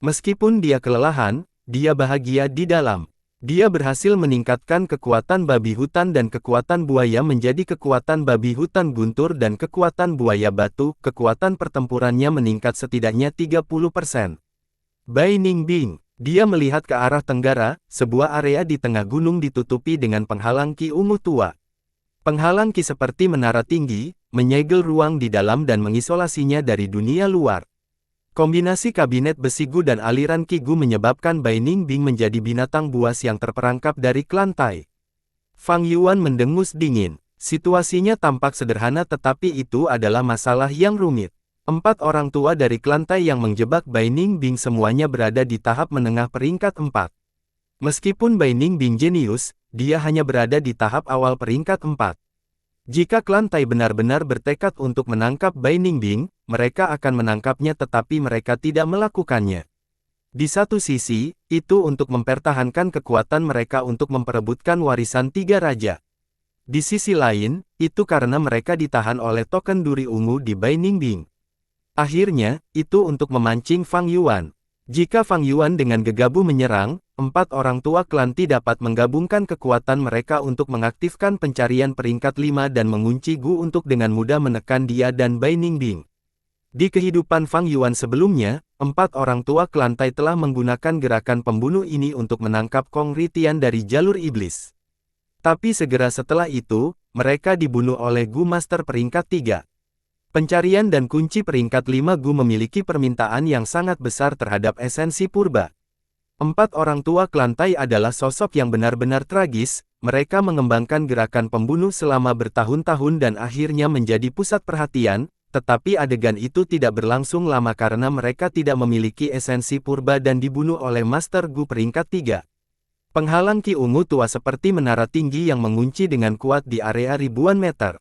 Meskipun dia kelelahan, dia bahagia di dalam. Dia berhasil meningkatkan kekuatan babi hutan dan kekuatan buaya menjadi kekuatan babi hutan guntur dan kekuatan buaya batu. Kekuatan pertempurannya meningkat setidaknya 30%. Bai Ningbing. Dia melihat ke arah tenggara, sebuah area di tengah gunung ditutupi dengan penghalang Qi ungu tua. Penghalang Qi seperti menara tinggi, menyegel ruang di dalam dan mengisolasinya dari dunia luar. Kombinasi kabinet besi Gu dan aliran Qi Gu menyebabkan Bai Ningbing menjadi binatang buas yang terperangkap dari klan Tai. Fang Yuan mendengus dingin. Situasinya tampak sederhana tetapi itu adalah masalah yang rumit. 4 orang tua dari klan Tai yang menjebak Bai Ningbing semuanya berada di tahap menengah peringkat 4. Meskipun Bai Ningbing jenius, dia hanya berada di tahap awal peringkat 4. Jika klan Tai benar-benar bertekad untuk menangkap Bai Ningbing, mereka akan menangkapnya tetapi mereka tidak melakukannya. Di satu sisi, itu untuk mempertahankan kekuatan mereka untuk memperebutkan warisan 3 raja. Di sisi lain, itu karena mereka ditahan oleh token duri ungu di Bai Ningbing. Akhirnya, itu untuk memancing Fang Yuan. Jika Fang Yuan dengan gegabah menyerang, 4 orang tua klan Ti dapat menggabungkan kekuatan mereka untuk mengaktifkan pencarian peringkat 5 dan mengunci Gu untuk dengan mudah menekan dia dan Bai Ningbing. Di kehidupan Fang Yuan sebelumnya, 4 orang tua klan Tai telah menggunakan gerakan pembunuh ini untuk menangkap Kong Ritian dari jalur iblis. Tapi segera setelah itu, mereka dibunuh oleh Gu Master peringkat 3. Pencarian dan kunci peringkat 5 Gu memiliki permintaan yang sangat besar terhadap esensi purba. 4 orang tua klan Tai adalah sosok yang benar-benar tragis, mereka mengembangkan gerakan pembunuh selama bertahun-tahun dan akhirnya menjadi pusat perhatian, tetapi adegan itu tidak berlangsung lama karena mereka tidak memiliki esensi purba dan dibunuh oleh Master Gu peringkat 3. Penghalang Ki ungu tua seperti menara tinggi yang mengunci dengan kuat di area ribuan meter.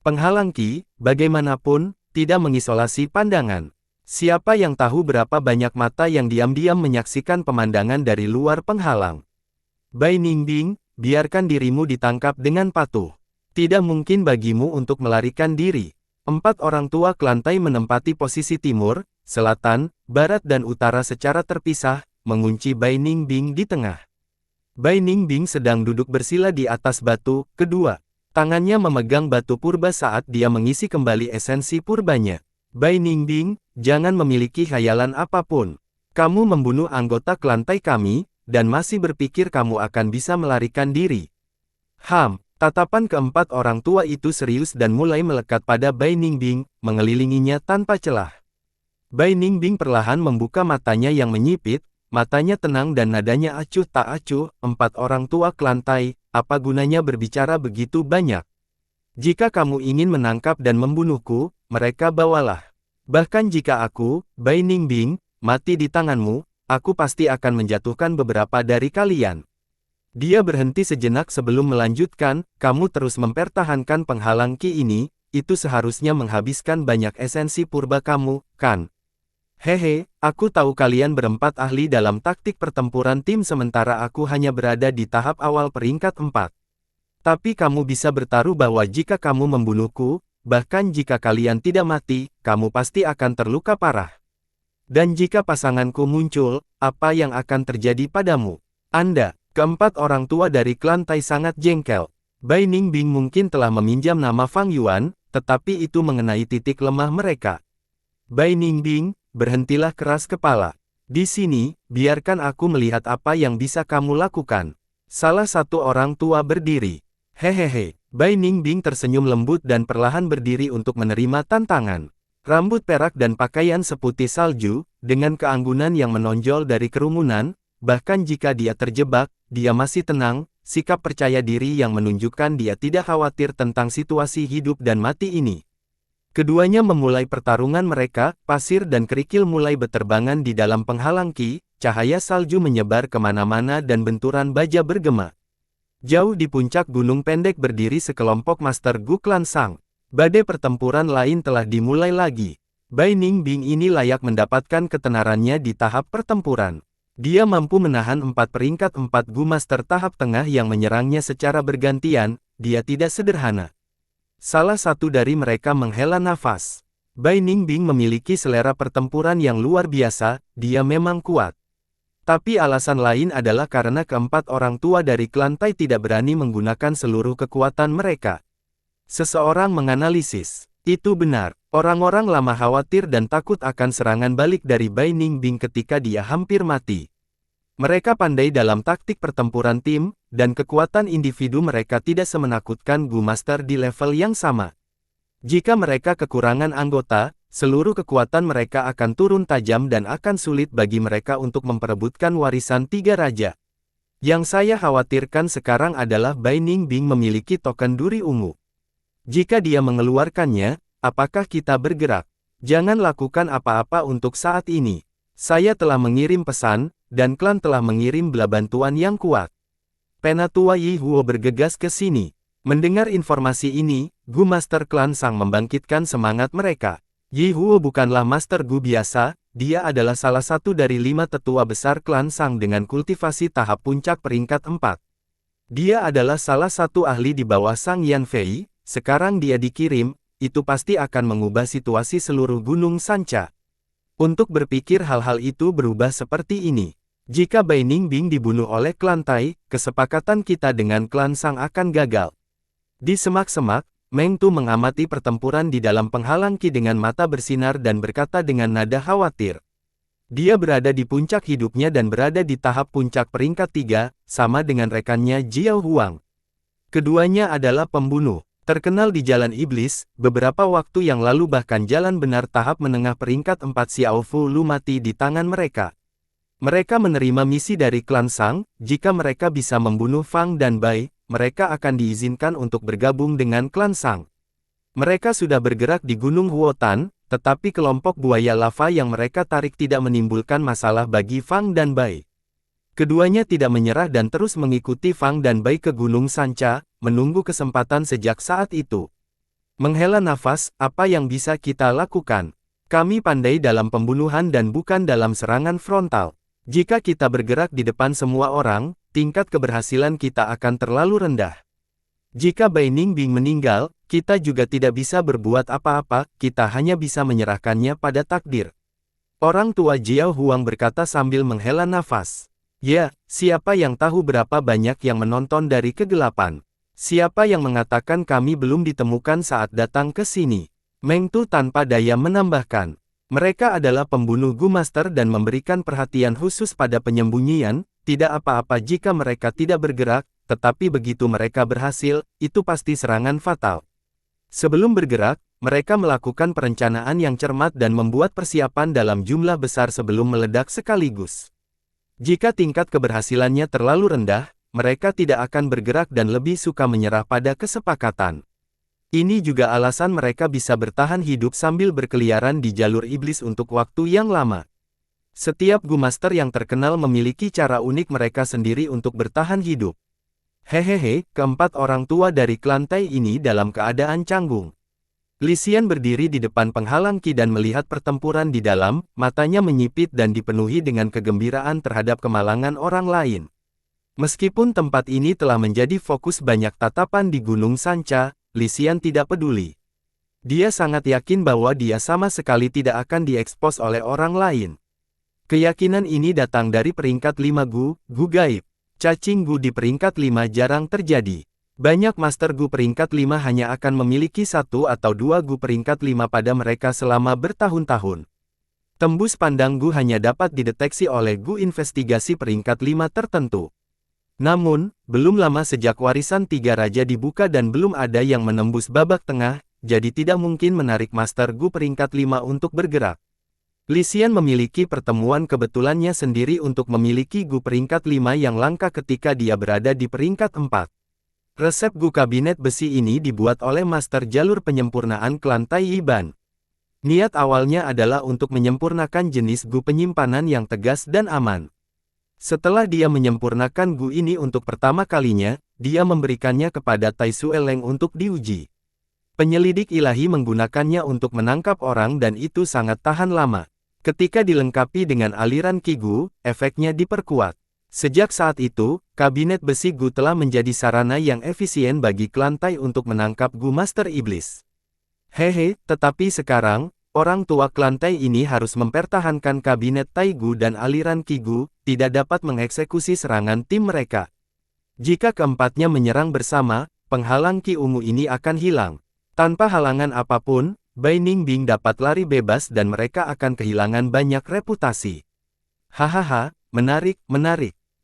Penghalang Ki, bagaimanapun, tidak mengisolasi pandangan. Siapa yang tahu berapa banyak mata yang diam-diam menyaksikan pemandangan dari luar penghalang? Bai Ningbing, biarkan dirimu ditangkap dengan patuh. Tidak mungkin bagimu untuk melarikan diri. 4 orang tua klantai menempati posisi timur, selatan, barat dan utara secara terpisah, mengunci Bai Ningbing di tengah. Bai Ningbing sedang duduk bersila di atas batu, kedua tangannya memegang batu purba saat dia mengisi kembali esensi purbanya. Bai Ningbing, jangan memiliki khayalan apapun. Kamu membunuh anggota klantai kami, dan masih berpikir kamu akan bisa melarikan diri. Tatapan keempat orang tua itu serius dan mulai melekat pada Bai Ningbing, mengelilinginya tanpa celah. Bai Ningbing perlahan membuka matanya yang menyipit, matanya tenang dan nadanya acuh tak acuh. 4 orang tua klantai, apa gunanya berbicara begitu banyak? Jika kamu ingin menangkap dan membunuhku, mereka bawalah. Bahkan jika aku, Bai Ningbing, mati di tanganmu, aku pasti akan menjatuhkan beberapa dari kalian. Dia berhenti sejenak sebelum melanjutkan, kamu terus mempertahankan penghalang Ki ini, itu seharusnya menghabiskan banyak esensi purba kamu, kan? Hehe, aku tahu kalian berempat ahli dalam taktik pertempuran tim sementara aku hanya berada di tahap awal peringkat 4. Tapi kamu bisa bertaruh bahwa jika kamu membunuhku, bahkan jika kalian tidak mati, kamu pasti akan terluka parah. Dan jika pasanganku muncul, apa yang akan terjadi padamu? Anda, keempat orang tua dari klantai sangat jengkel. Bai Ningbing mungkin telah meminjam nama Fang Yuan, tetapi itu mengenai titik lemah mereka. Bai Ningbing, berhentilah keras kepala. Di sini, biarkan aku melihat apa yang bisa kamu lakukan. Salah satu orang tua berdiri. Hehehe, Bai Ningbing tersenyum lembut dan perlahan berdiri untuk menerima tantangan. Rambut perak dan pakaian seputih salju, dengan keanggunan yang menonjol dari kerumunan, bahkan jika dia terjebak, dia masih tenang, sikap percaya diri yang menunjukkan dia tidak khawatir tentang situasi hidup dan mati ini. Keduanya memulai pertarungan mereka, pasir dan kerikil mulai beterbangan di dalam penghalang Ki, cahaya salju menyebar kemana-mana dan benturan baja bergema. Jauh di puncak gunung pendek berdiri sekelompok Master Gu Klan Sang. Badai pertempuran lain telah dimulai lagi. Bai Ningbing ini layak mendapatkan ketenarannya di tahap pertempuran. Dia mampu menahan 4 peringkat 4 Gu Master tahap tengah yang menyerangnya secara bergantian, dia tidak sederhana. Salah satu dari mereka menghela nafas. Bai Ningbing memiliki selera pertempuran yang luar biasa, dia memang kuat. Tapi alasan lain adalah karena keempat orang tua dari klantai tidak berani menggunakan seluruh kekuatan mereka. Seseorang menganalisis, itu benar, orang-orang lama khawatir dan takut akan serangan balik dari Bai Ningbing ketika dia hampir mati. Mereka pandai dalam taktik pertempuran tim, dan kekuatan individu mereka tidak semenakutkan Gu Master di level yang sama. Jika mereka kekurangan anggota, seluruh kekuatan mereka akan turun tajam dan akan sulit bagi mereka untuk memperebutkan warisan 3 raja. Yang saya khawatirkan sekarang adalah Bai Ningbing memiliki token duri ungu. Jika dia mengeluarkannya, apakah kita bergerak? Jangan lakukan apa-apa untuk saat ini. Saya telah mengirim pesan, dan klan telah mengirim bela bantuan yang kuat. Penatua Yi Huo bergegas ke sini. Mendengar informasi ini, Gu Master Klan Sang membangkitkan semangat mereka. Yi Huo bukanlah Master Gu biasa, dia adalah salah satu dari 5 tetua besar Klan Sang dengan kultivasi tahap puncak peringkat 4. Dia adalah salah satu ahli di bawah Sang Yan Fei, sekarang dia dikirim, itu pasti akan mengubah situasi seluruh Gunung Sanca. Untuk berpikir hal-hal itu berubah seperti ini. Jika Bai Ningbing dibunuh oleh klan Tai, kesepakatan kita dengan klan Sang akan gagal. Di semak-semak, Meng Tu mengamati pertempuran di dalam penghalang Ki dengan mata bersinar dan berkata dengan nada khawatir. Dia berada di puncak hidupnya dan berada di tahap puncak peringkat 3, sama dengan rekannya Jiao Huang. Keduanya adalah pembunuh, terkenal di Jalan Iblis, beberapa waktu yang lalu bahkan jalan benar tahap menengah peringkat 4 Xiao Fu Lu mati di tangan mereka. Mereka menerima misi dari klan Sang, jika mereka bisa membunuh Fang dan Bai, mereka akan diizinkan untuk bergabung dengan klan Sang. Mereka sudah bergerak di Gunung Huotan, tetapi kelompok buaya lava yang mereka tarik tidak menimbulkan masalah bagi Fang dan Bai. Keduanya tidak menyerah dan terus mengikuti Fang dan Bai ke Gunung Sanca, menunggu kesempatan sejak saat itu. Menghela nafas, apa yang bisa kita lakukan? Kami pandai dalam pembunuhan dan bukan dalam serangan frontal. Jika kita bergerak di depan semua orang, tingkat keberhasilan kita akan terlalu rendah. Jika Bai Ningbing meninggal, kita juga tidak bisa berbuat apa-apa, kita hanya bisa menyerahkannya pada takdir. Orang tua Jiao Huang berkata sambil menghela nafas. Ya, siapa yang tahu berapa banyak yang menonton dari kegelapan? Siapa yang mengatakan kami belum ditemukan saat datang ke sini? Meng Tu tanpa daya menambahkan. Mereka adalah pembunuh Gu Master dan memberikan perhatian khusus pada penyembunyian, tidak apa-apa jika mereka tidak bergerak, tetapi begitu mereka berhasil, itu pasti serangan fatal. Sebelum bergerak, mereka melakukan perencanaan yang cermat dan membuat persiapan dalam jumlah besar sebelum meledak sekaligus. Jika tingkat keberhasilannya terlalu rendah, mereka tidak akan bergerak dan lebih suka menyerah pada kesepakatan. Ini juga alasan mereka bisa bertahan hidup sambil berkeliaran di jalur iblis untuk waktu yang lama. Setiap Gu Master yang terkenal memiliki cara unik mereka sendiri untuk bertahan hidup. Hehehe, keempat orang tua dari klan Tai ini dalam keadaan canggung. Li Xian berdiri di depan penghalang Qi dan melihat pertempuran di dalam, matanya menyipit dan dipenuhi dengan kegembiraan terhadap kemalangan orang lain. Meskipun tempat ini telah menjadi fokus banyak tatapan di Gunung Sanca, Li Xian tidak peduli. Dia sangat yakin bahwa dia sama sekali tidak akan diekspos oleh orang lain. Keyakinan ini datang dari peringkat 5 Gu Gaib. Cacing Gu di peringkat 5 jarang terjadi. Banyak Master Gu peringkat 5 hanya akan memiliki 1 atau 2 Gu peringkat 5 pada mereka selama bertahun-tahun. Tembus pandang Gu hanya dapat dideteksi oleh Gu investigasi peringkat 5 tertentu. Namun, belum lama sejak warisan 3 raja dibuka dan belum ada yang menembus babak tengah, jadi tidak mungkin menarik Master Gu peringkat 5 untuk bergerak. Li Xian memiliki pertemuan kebetulannya sendiri untuk memiliki Gu peringkat 5 yang langka ketika dia berada di peringkat 4. Resep Gu kabinet besi ini dibuat oleh Master Jalur Penyempurnaan klan Tai Yiban. Niat awalnya adalah untuk menyempurnakan jenis Gu penyimpanan yang tegas dan aman. Setelah dia menyempurnakan Gu ini untuk pertama kalinya, dia memberikannya kepada Tai Sueleng untuk diuji. Penyelidik ilahi menggunakannya untuk menangkap orang dan itu sangat tahan lama. Ketika dilengkapi dengan aliran Qi Gu, efeknya diperkuat. Sejak saat itu, kabinet besi Gu telah menjadi sarana yang efisien bagi klan Tai untuk menangkap Gu Master Iblis. Hehe, tetapi sekarang, orang tua klan Tai ini harus mempertahankan kabinet Tai Gu dan aliran Qi Gu, tidak dapat mengeksekusi serangan tim mereka. Jika keempatnya menyerang bersama, penghalang Qi ungu ini akan hilang. Tanpa halangan apapun, Bai Ningbing dapat lari bebas dan mereka akan kehilangan banyak reputasi. Hahaha, menarik.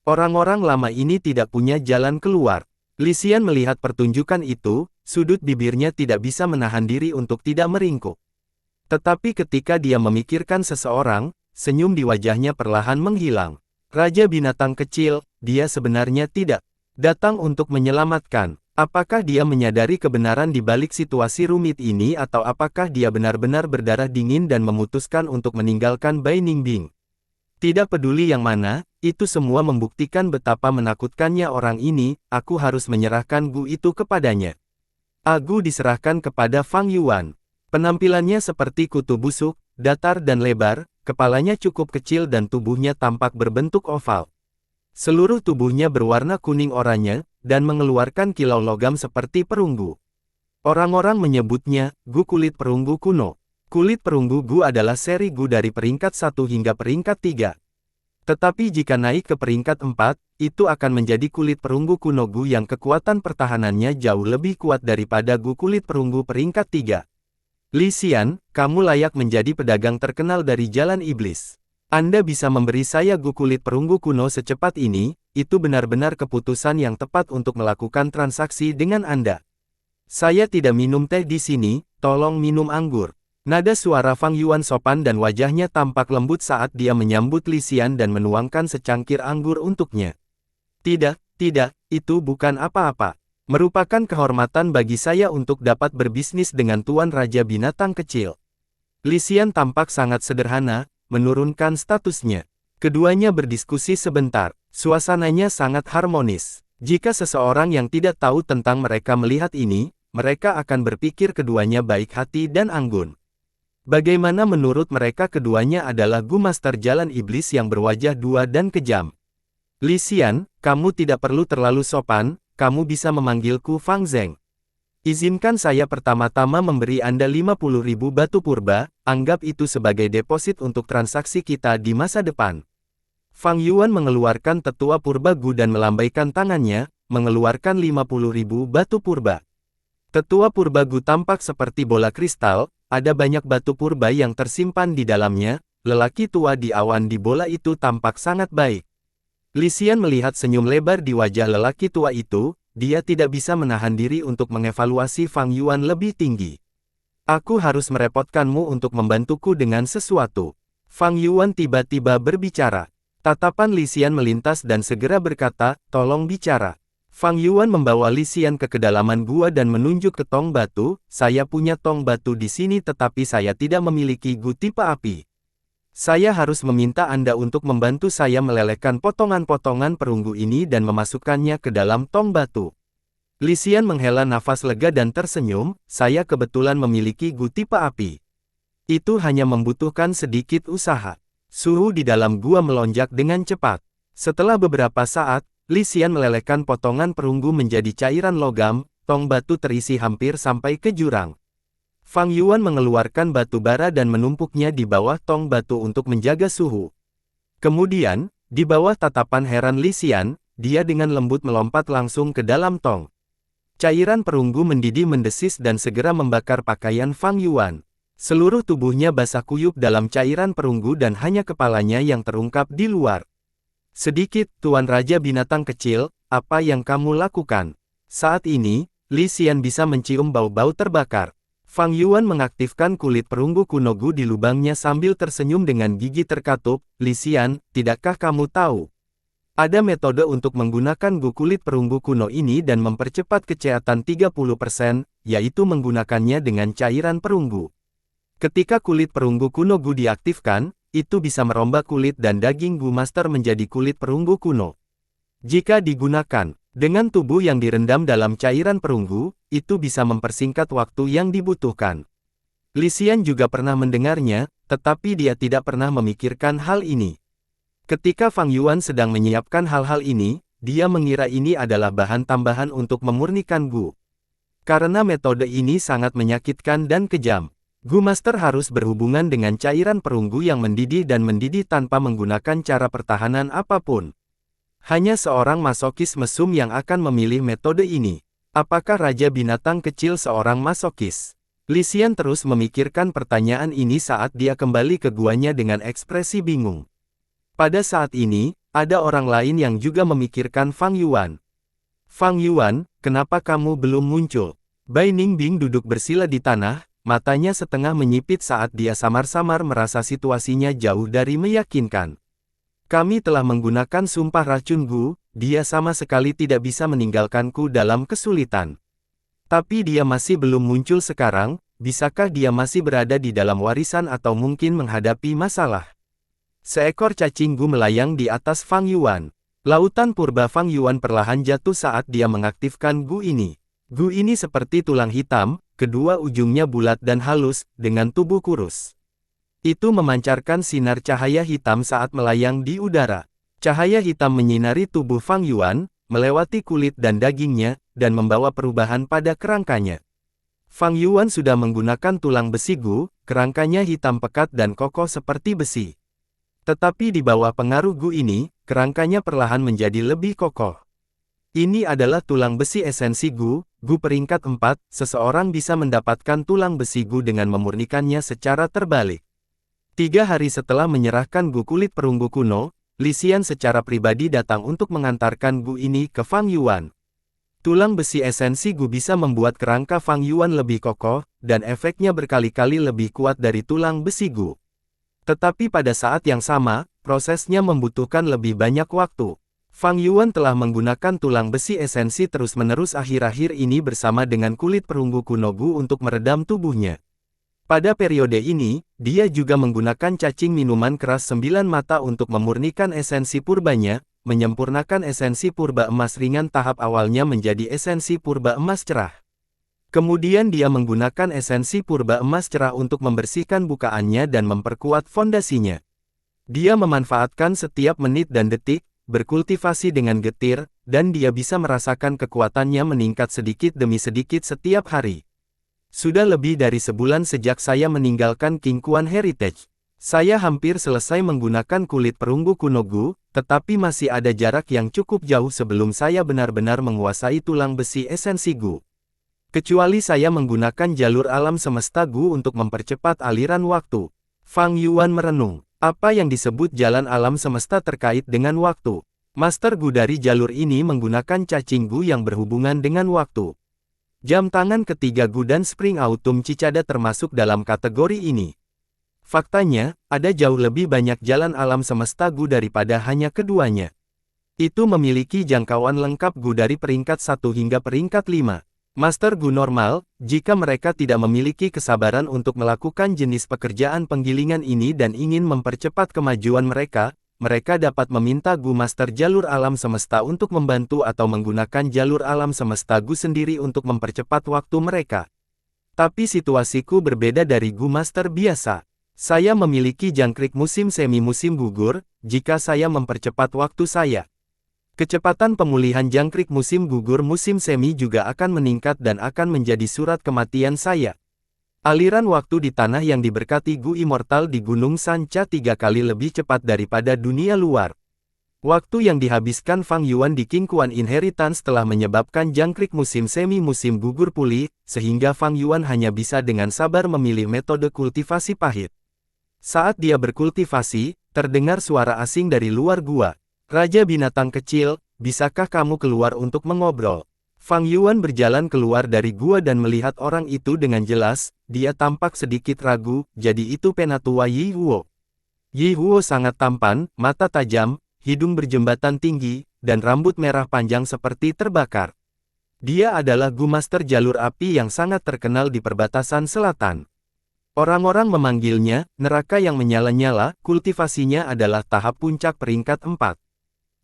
Orang-orang lama ini tidak punya jalan keluar. Li Xian melihat pertunjukan itu, sudut bibirnya tidak bisa menahan diri untuk tidak meringkuk. Tetapi ketika dia memikirkan seseorang, senyum di wajahnya perlahan menghilang. Raja binatang kecil, dia sebenarnya tidak datang untuk menyelamatkan. Apakah dia menyadari kebenaran di balik situasi rumit ini atau apakah dia benar-benar berdarah dingin dan memutuskan untuk meninggalkan Bai Ningbing? Tidak peduli yang mana, itu semua membuktikan betapa menakutkannya orang ini, aku harus menyerahkan Gu itu kepadanya. Gu diserahkan kepada Fang Yuan. Penampilannya seperti kutu busuk, datar dan lebar, kepalanya cukup kecil dan tubuhnya tampak berbentuk oval. Seluruh tubuhnya berwarna kuning oranye, dan mengeluarkan kilau logam seperti perunggu. Orang-orang menyebutnya, Gu kulit perunggu kuno. Kulit perunggu Gu adalah seri Gu dari peringkat 1 hingga peringkat 3. Tetapi jika naik ke peringkat 4, itu akan menjadi kulit perunggu kuno Gu yang kekuatan pertahanannya jauh lebih kuat daripada Gu kulit perunggu peringkat 3. Li Xian, kamu layak menjadi pedagang terkenal dari Jalan Iblis. Anda bisa memberi saya Gu kulit perunggu kuno secepat ini, itu benar-benar keputusan yang tepat untuk melakukan transaksi dengan Anda. Saya tidak minum teh di sini, tolong minum anggur. Nada suara Fang Yuan sopan dan wajahnya tampak lembut saat dia menyambut Li Xian dan menuangkan secangkir anggur untuknya. Tidak, itu bukan apa-apa. Merupakan kehormatan bagi saya untuk dapat berbisnis dengan Tuan Raja Binatang Kecil. Li Xian tampak sangat sederhana, menurunkan statusnya. Keduanya berdiskusi sebentar. Suasananya sangat harmonis. Jika seseorang yang tidak tahu tentang mereka melihat ini, mereka akan berpikir keduanya baik hati dan anggun. Bagaimana menurut mereka keduanya adalah Gu Master Jalan Iblis yang berwajah dua dan kejam. Li Xian, kamu tidak perlu terlalu sopan, kamu bisa memanggilku Fang Zeng. Izinkan saya pertama-tama memberi Anda 50.000 batu purba, anggap itu sebagai deposit untuk transaksi kita di masa depan. Fang Yuan mengeluarkan tetua purba Gu dan melambaikan tangannya, mengeluarkan 50.000 batu purba. Tetua purba Gu tampak seperti bola kristal, ada banyak batu purba yang tersimpan di dalamnya, lelaki tua di awan di bola itu tampak sangat baik. Li Xian melihat senyum lebar di wajah lelaki tua itu, dia tidak bisa menahan diri untuk mengevaluasi Fang Yuan lebih tinggi. Aku harus merepotkanmu untuk membantuku dengan sesuatu. Fang Yuan tiba-tiba berbicara. Tatapan Li Xian melintas dan segera berkata, tolong bicara. Fang Yuan membawa Li Xian ke kedalaman gua dan menunjuk ke tong batu, saya punya tong batu di sini tetapi saya tidak memiliki gu tipe api. Saya harus meminta Anda untuk membantu saya melelehkan potongan-potongan perunggu ini dan memasukkannya ke dalam tong batu. Li Xian menghela nafas lega dan tersenyum, saya kebetulan memiliki gu tipe api. Itu hanya membutuhkan sedikit usaha. Suhu di dalam gua melonjak dengan cepat. Setelah beberapa saat, Li Xian melelehkan potongan perunggu menjadi cairan logam, tong batu terisi hampir sampai ke jurang. Fang Yuan mengeluarkan batu bara dan menumpuknya di bawah tong batu untuk menjaga suhu. Kemudian, di bawah tatapan heran Li Xian, dia dengan lembut melompat langsung ke dalam tong. Cairan perunggu mendidih mendesis dan segera membakar pakaian Fang Yuan. Seluruh tubuhnya basah kuyup dalam cairan perunggu dan hanya kepalanya yang terungkap di luar. Sedikit, Tuan Raja Binatang Kecil, apa yang kamu lakukan? Saat ini, Li Xian bisa mencium bau-bau terbakar. Fang Yuan mengaktifkan kulit perunggu kuno Gu di lubangnya sambil tersenyum dengan gigi terkatup. Li Xian, tidakkah kamu tahu? Ada metode untuk menggunakan Gu kulit perunggu kuno ini dan mempercepat kecehatan 30%, yaitu menggunakannya dengan cairan perunggu. Ketika kulit perunggu kuno Gu diaktifkan, itu bisa merombak kulit dan daging Gu Master menjadi kulit perunggu kuno. Jika digunakan dengan tubuh yang direndam dalam cairan perunggu, itu bisa mempersingkat waktu yang dibutuhkan. Li Xian juga pernah mendengarnya, tetapi dia tidak pernah memikirkan hal ini. Ketika Fang Yuan sedang menyiapkan hal-hal ini, dia mengira ini adalah bahan tambahan untuk memurnikan Gu. Karena metode ini sangat menyakitkan dan kejam. Gu Master harus berhubungan dengan cairan perunggu yang mendidih dan mendidih tanpa menggunakan cara pertahanan apapun. Hanya seorang masokis mesum yang akan memilih metode ini. Apakah Raja Binatang Kecil seorang masokis? Li Xian terus memikirkan pertanyaan ini saat dia kembali ke guanya dengan ekspresi bingung. Pada saat ini, ada orang lain yang juga memikirkan Fang Yuan. Fang Yuan, kenapa kamu belum muncul? Bai Ningbing duduk bersila di tanah. Matanya setengah menyipit saat dia samar-samar merasa situasinya jauh dari meyakinkan. Kami telah menggunakan sumpah racun Gu, dia sama sekali tidak bisa meninggalkanku dalam kesulitan. Tapi dia masih belum muncul sekarang, bisakah dia masih berada di dalam warisan atau mungkin menghadapi masalah? Seekor cacing Gu melayang di atas Fang Yuan. Lautan purba Fang Yuan perlahan jatuh saat dia mengaktifkan Gu ini. Gu ini seperti tulang hitam, kedua ujungnya bulat dan halus, dengan tubuh kurus. Itu memancarkan sinar cahaya hitam saat melayang di udara. Cahaya hitam menyinari tubuh Fang Yuan, melewati kulit dan dagingnya, dan membawa perubahan pada kerangkanya. Fang Yuan sudah menggunakan tulang besi Gu, kerangkanya hitam pekat dan kokoh seperti besi. Tetapi di bawah pengaruh Gu ini, kerangkanya perlahan menjadi lebih kokoh. Ini adalah tulang besi esensi Gu, Gu peringkat 4, seseorang bisa mendapatkan tulang besi Gu dengan memurnikannya secara terbalik. 3 hari setelah menyerahkan Gu kulit perunggu kuno, Li Xian secara pribadi datang untuk mengantarkan Gu ini ke Fang Yuan. Tulang besi esensi Gu bisa membuat kerangka Fang Yuan lebih kokoh, dan efeknya berkali-kali lebih kuat dari tulang besi Gu. Tetapi pada saat yang sama, prosesnya membutuhkan lebih banyak waktu. Fang Yuan telah menggunakan tulang besi esensi terus-menerus akhir-akhir ini bersama dengan kulit perunggu kuno Gu untuk meredam tubuhnya. Pada periode ini, dia juga menggunakan cacing minuman keras 9 mata untuk memurnikan esensi purbanya, menyempurnakan esensi purba emas ringan tahap awalnya menjadi esensi purba emas cerah. Kemudian dia menggunakan esensi purba emas cerah untuk membersihkan bukaannya dan memperkuat fondasinya. Dia memanfaatkan setiap menit dan detik, berkultivasi dengan getir, dan dia bisa merasakan kekuatannya meningkat sedikit demi sedikit setiap hari. Sudah lebih dari sebulan sejak saya meninggalkan King Kuan Heritage. Saya hampir selesai menggunakan kulit perunggu kuno Gu, tetapi masih ada jarak yang cukup jauh sebelum saya benar-benar menguasai tulang besi esensi Gu. Kecuali saya menggunakan jalur alam semesta Gu untuk mempercepat aliran waktu. Fang Yuan merenung. Apa yang disebut jalan alam semesta terkait dengan waktu? Master Gu dari jalur ini menggunakan cacing Gu yang berhubungan dengan waktu. Jam tangan ketiga Gu dan Spring Autumn Cicada termasuk dalam kategori ini. Faktanya, ada jauh lebih banyak jalan alam semesta Gu daripada hanya keduanya. Itu memiliki jangkauan lengkap Gu dari peringkat 1 hingga peringkat 5. Master Gu normal, jika mereka tidak memiliki kesabaran untuk melakukan jenis pekerjaan penggilingan ini dan ingin mempercepat kemajuan mereka, mereka dapat meminta Gu Master jalur alam semesta untuk membantu atau menggunakan jalur alam semesta Gu sendiri untuk mempercepat waktu mereka. Tapi situasiku berbeda dari Gu Master biasa. Saya memiliki jangkrik musim semi musim gugur, jika saya mempercepat waktu saya. Kecepatan pemulihan jangkrik musim gugur musim semi juga akan meningkat dan akan menjadi surat kematian saya. Aliran waktu di tanah yang diberkati Gu Immortal di Gunung Sanca 3 kali lebih cepat daripada dunia luar. Waktu yang dihabiskan Fang Yuan di King Kuan Inheritance telah menyebabkan jangkrik musim semi musim gugur pulih, sehingga Fang Yuan hanya bisa dengan sabar memilih metode kultivasi pahit. Saat dia berkultivasi, terdengar suara asing dari luar gua. Raja binatang kecil, bisakah kamu keluar untuk mengobrol? Fang Yuan berjalan keluar dari gua dan melihat orang itu dengan jelas, dia tampak sedikit ragu, jadi itu penatua Yi Huo. Yi Huo sangat tampan, mata tajam, hidung berjembatan tinggi, dan rambut merah panjang seperti terbakar. Dia adalah Gu Master jalur api yang sangat terkenal di perbatasan selatan. Orang-orang memanggilnya, neraka yang menyala-nyala, kultivasinya adalah tahap puncak peringkat 4.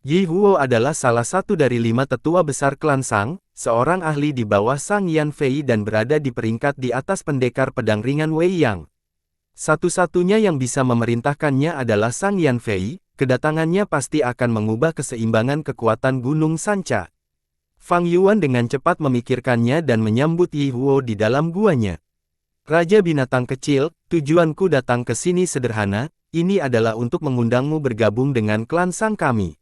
Yi Huo adalah salah satu dari 5 tetua besar klan Sang, seorang ahli di bawah Sang Yan Fei dan berada di peringkat di atas pendekar pedang ringan Wei Yang. Satu-satunya yang bisa memerintahkannya adalah Sang Yan Fei, kedatangannya pasti akan mengubah keseimbangan kekuatan Gunung Sanca. Fang Yuan dengan cepat memikirkannya dan menyambut Yi Huo di dalam guanya. Raja binatang kecil, tujuanku datang ke sini sederhana, ini adalah untuk mengundangmu bergabung dengan klan Sang kami.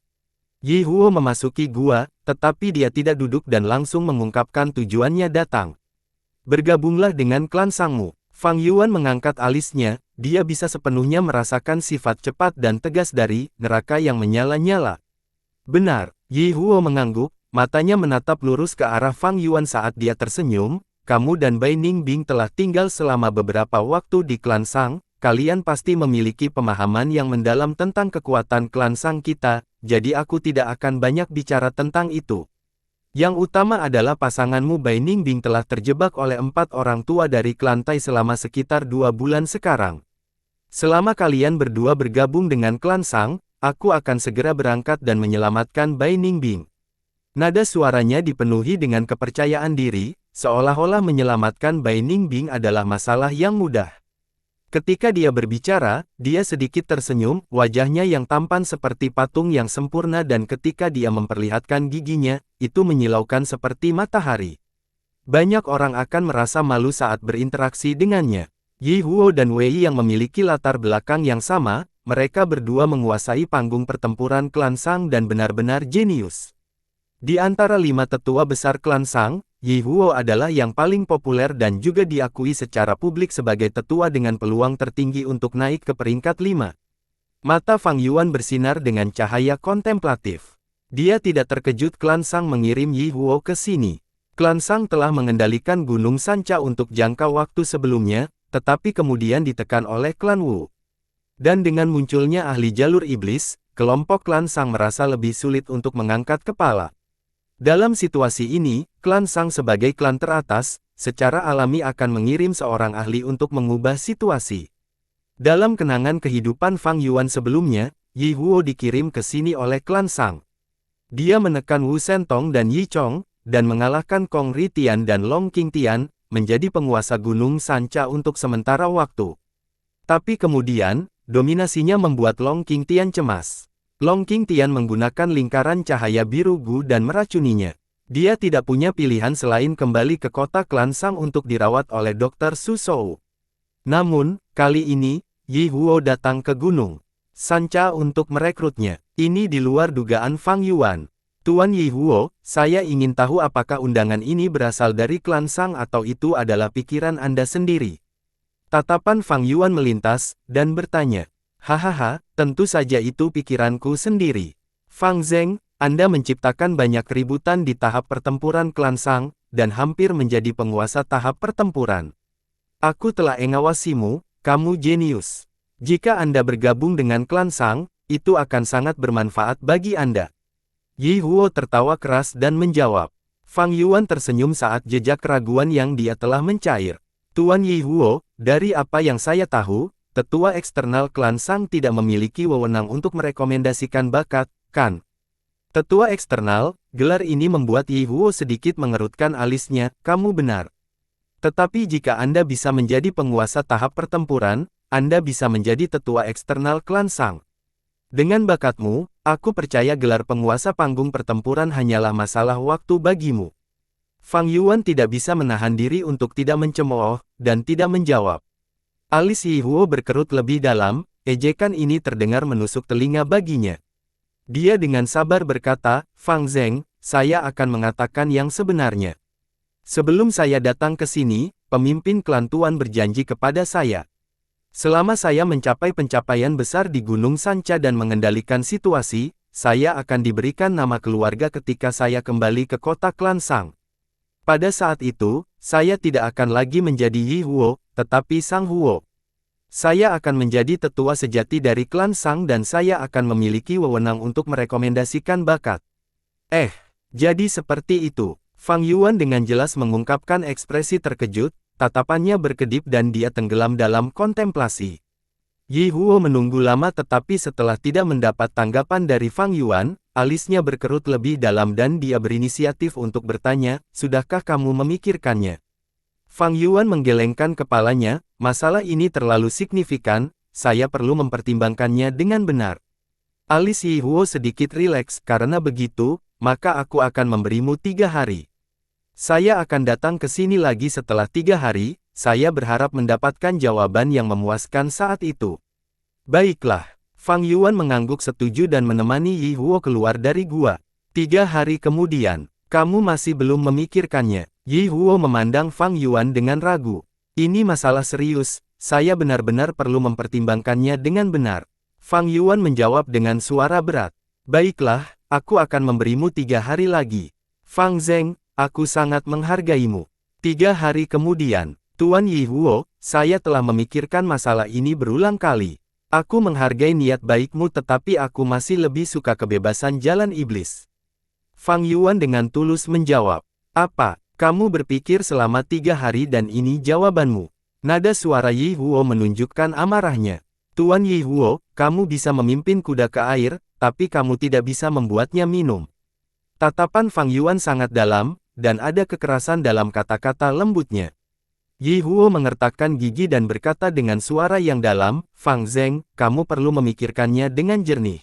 Yi Huo memasuki gua, tetapi dia tidak duduk dan langsung mengungkapkan tujuannya datang. Bergabunglah dengan klan Sangmu. Fang Yuan mengangkat alisnya, dia bisa sepenuhnya merasakan sifat cepat dan tegas dari neraka yang menyala-nyala. Benar, Yi Huo mengangguk, matanya menatap lurus ke arah Fang Yuan saat dia tersenyum, kamu dan Bai Ningbing telah tinggal selama beberapa waktu di klan Sang, kalian pasti memiliki pemahaman yang mendalam tentang kekuatan klan Sang kita, jadi aku tidak akan banyak bicara tentang itu. Yang utama adalah pasanganmu Bai Ningbing telah terjebak oleh 4 orang tua dari klan Tai selama sekitar 2 bulan sekarang. Selama kalian berdua bergabung dengan klan Sang, aku akan segera berangkat dan menyelamatkan Bai Ningbing. Nada suaranya dipenuhi dengan kepercayaan diri, seolah-olah menyelamatkan Bai Ningbing adalah masalah yang mudah. Ketika dia berbicara, dia sedikit tersenyum, wajahnya yang tampan seperti patung yang sempurna dan ketika dia memperlihatkan giginya, itu menyilaukan seperti matahari. Banyak orang akan merasa malu saat berinteraksi dengannya. Yi Huo dan Wei yang memiliki latar belakang yang sama, mereka berdua menguasai panggung pertempuran klan Sang dan benar-benar jenius. Di antara 5 tetua besar klan Sang, Yi Huo adalah yang paling populer dan juga diakui secara publik sebagai tetua dengan peluang tertinggi untuk naik ke peringkat 5. Mata Fang Yuan bersinar dengan cahaya kontemplatif. Dia tidak terkejut klan Sang mengirim Yi Huo ke sini. Klan Sang telah mengendalikan Gunung Sanca untuk jangka waktu sebelumnya, tetapi kemudian ditekan oleh klan Wu. Dan dengan munculnya ahli jalur iblis, kelompok klan Sang merasa lebih sulit untuk mengangkat kepala. Dalam situasi ini, klan Sang sebagai klan teratas, secara alami akan mengirim seorang ahli untuk mengubah situasi. Dalam kenangan kehidupan Fang Yuan sebelumnya, Yi Huo dikirim ke sini oleh klan Sang. Dia menekan Wu Shentong dan Yi Chong, dan mengalahkan Kong Ritian dan Long Qingtian, menjadi penguasa Gunung Sanca untuk sementara waktu. Tapi kemudian, dominasinya membuat Long Qingtian cemas. Long Qingtian menggunakan lingkaran cahaya biru Gu dan meracuninya. Dia tidak punya pilihan selain kembali ke kota klan Sang untuk dirawat oleh Dr. Su Shou. Namun, kali ini, Yi Huo datang ke Gunung Sanca untuk merekrutnya. Ini di luar dugaan Fang Yuan. Tuan Yi Huo, saya ingin tahu apakah undangan ini berasal dari klan Sang atau itu adalah pikiran Anda sendiri. Tatapan Fang Yuan melintas, dan bertanya, hahaha, tentu saja itu pikiranku sendiri. Fang Zheng, Anda menciptakan banyak keributan di tahap pertempuran klan Sang, dan hampir menjadi penguasa tahap pertempuran. Aku telah mengawasimu, kamu jenius. Jika Anda bergabung dengan klan Sang, itu akan sangat bermanfaat bagi Anda. Yi Huo tertawa keras dan menjawab. Fang Yuan tersenyum saat jejak keraguan yang dia telah mencair. Tuan Yi Huo, dari apa yang saya tahu, tetua eksternal klan Sang tidak memiliki wewenang untuk merekomendasikan bakat, kan? Tetua eksternal, gelar ini membuat Yi Huo sedikit mengerutkan alisnya, kamu benar. Tetapi jika Anda bisa menjadi penguasa tahap pertempuran, Anda bisa menjadi tetua eksternal klan Sang. Dengan bakatmu, aku percaya gelar penguasa panggung pertempuran hanyalah masalah waktu bagimu. Fang Yuan tidak bisa menahan diri untuk tidak mencemooh, dan tidak menjawab. Alis Yi Huo berkerut lebih dalam, ejekan ini terdengar menusuk telinga baginya. Dia dengan sabar berkata, Fang Zheng, saya akan mengatakan yang sebenarnya. Sebelum saya datang ke sini, pemimpin klan Tuan berjanji kepada saya. Selama saya mencapai pencapaian besar di Gunung Sanca dan mengendalikan situasi, saya akan diberikan nama keluarga ketika saya kembali ke kota klan Sang. Pada saat itu, saya tidak akan lagi menjadi Yi Huo, tetapi Sang Huo. Saya akan menjadi tetua sejati dari klan Sang dan saya akan memiliki wewenang untuk merekomendasikan bakat. Jadi seperti itu. Fang Yuan dengan jelas mengungkapkan ekspresi terkejut, tatapannya berkedip dan dia tenggelam dalam kontemplasi. Yi Huo menunggu lama tetapi setelah tidak mendapat tanggapan dari Fang Yuan, alisnya berkerut lebih dalam dan dia berinisiatif untuk bertanya, sudahkah kamu memikirkannya? Fang Yuan menggelengkan kepalanya, masalah ini terlalu signifikan, saya perlu mempertimbangkannya dengan benar. Alis Yi Huo sedikit rileks, karena begitu, maka aku akan memberimu 3 hari. Saya akan datang ke sini lagi setelah 3 hari, saya berharap mendapatkan jawaban yang memuaskan saat itu. Baiklah, Fang Yuan mengangguk setuju dan menemani Yi Huo keluar dari gua. 3 hari kemudian, kamu masih belum memikirkannya. Yi Huo memandang Fang Yuan dengan ragu. Ini masalah serius, saya benar-benar perlu mempertimbangkannya dengan benar. Fang Yuan menjawab dengan suara berat. Baiklah, aku akan memberimu 3 hari lagi. Fang Zheng, aku sangat menghargaimu. 3 hari kemudian, Tuan Yi Huo, saya telah memikirkan masalah ini berulang kali. Aku menghargai niat baikmu tetapi aku masih lebih suka kebebasan jalan iblis. Fang Yuan dengan tulus menjawab. Apa, kamu berpikir selama 3 hari dan ini jawabanmu? Nada suara Yi Huo menunjukkan amarahnya. Tuan Yi Huo, kamu bisa memimpin kuda ke air, tapi kamu tidak bisa membuatnya minum. Tatapan Fang Yuan sangat dalam, dan ada kekerasan dalam kata-kata lembutnya. Yi Huo mengertakkan gigi dan berkata dengan suara yang dalam, Fang Zheng, kamu perlu memikirkannya dengan jernih.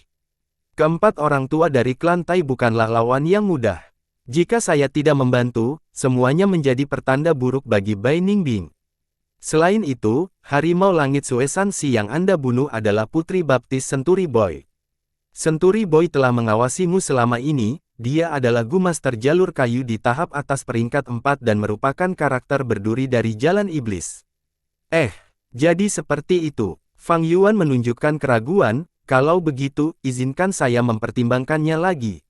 Keempat orang tua dari klan Tai bukanlah lawan yang mudah. Jika saya tidak membantu, semuanya menjadi pertanda buruk bagi Bai Ningbing. Selain itu, harimau langit Suesansi yang Anda bunuh adalah putri baptis Century Boy. Century Boy telah mengawasimu selama ini, dia adalah Gumaster jalur kayu di tahap atas peringkat 4 dan merupakan karakter berduri dari jalan iblis. Jadi seperti itu. Fang Yuan menunjukkan keraguan, kalau begitu, izinkan saya mempertimbangkannya lagi.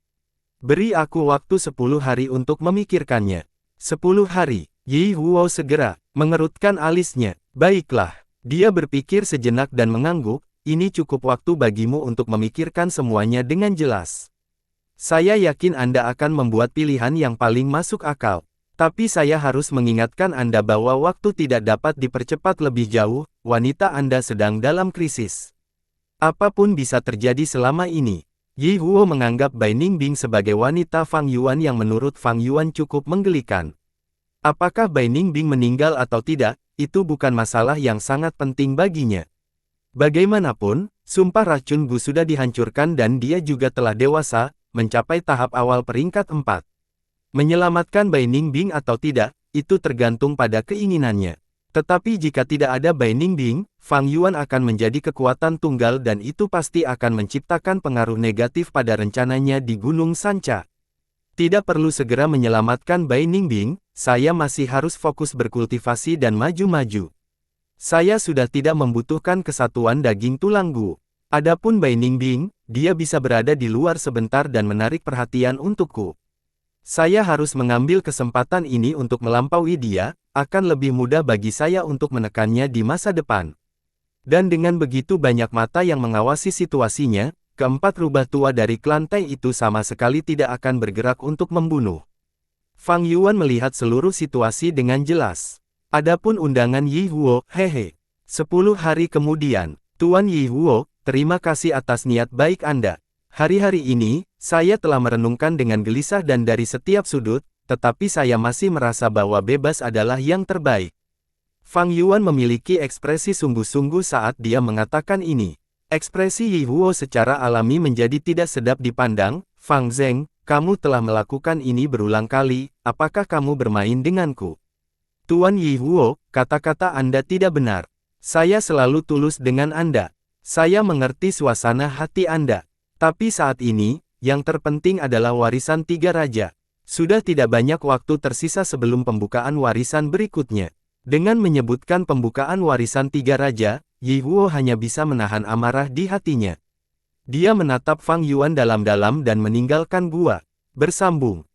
Beri aku waktu 10 hari untuk memikirkannya. 10 hari, Yi Huo segera mengerutkan alisnya. Baiklah, dia berpikir sejenak dan mengangguk, ini cukup waktu bagimu untuk memikirkan semuanya dengan jelas. Saya yakin Anda akan membuat pilihan yang paling masuk akal. Tapi saya harus mengingatkan Anda bahwa waktu tidak dapat dipercepat lebih jauh, wanita Anda sedang dalam krisis. Apapun bisa terjadi selama ini. Yi Huo menganggap Bai Ningbing sebagai wanita Fang Yuan yang menurut Fang Yuan cukup menggelikan. Apakah Bai Ningbing meninggal atau tidak, itu bukan masalah yang sangat penting baginya. Bagaimanapun, sumpah racun Gu sudah dihancurkan dan dia juga telah dewasa, mencapai tahap awal peringkat 4. Menyelamatkan Bai Ningbing atau tidak, itu tergantung pada keinginannya. Tetapi jika tidak ada Bai Ningbing, Fang Yuan akan menjadi kekuatan tunggal dan itu pasti akan menciptakan pengaruh negatif pada rencananya di Gunung Sanca. Tidak perlu segera menyelamatkan Bai Ningbing, saya masih harus fokus berkultivasi dan maju-maju. Saya sudah tidak membutuhkan kesatuan daging tulang Gu. Adapun Bai Ningbing, dia bisa berada di luar sebentar dan menarik perhatian untukku. Saya harus mengambil kesempatan ini untuk melampaui dia, akan lebih mudah bagi saya untuk menekannya di masa depan. Dan dengan begitu banyak mata yang mengawasi situasinya, keempat rubah tua dari klan Tang itu sama sekali tidak akan bergerak untuk membunuh. Fang Yuan melihat seluruh situasi dengan jelas. Adapun undangan Yi Huo, hehe. 10 hari kemudian, Tuan Yi Huo, terima kasih atas niat baik Anda. Hari-hari ini, saya telah merenungkan dengan gelisah dan dari setiap sudut, tetapi saya masih merasa bahwa bebas adalah yang terbaik. Fang Yuan memiliki ekspresi sungguh-sungguh saat dia mengatakan ini. Ekspresi Yi Huo secara alami menjadi tidak sedap dipandang. Fang Zheng, kamu telah melakukan ini berulang kali, apakah kamu bermain denganku? Tuan Yi Huo, kata-kata Anda tidak benar. Saya selalu tulus dengan Anda. Saya mengerti suasana hati Anda. Tapi saat ini, yang terpenting adalah warisan 3 raja. Sudah tidak banyak waktu tersisa sebelum pembukaan warisan berikutnya. Dengan menyebutkan pembukaan warisan 3 raja, Yi Huo hanya bisa menahan amarah di hatinya. Dia menatap Fang Yuan dalam-dalam dan meninggalkan gua. Bersambung.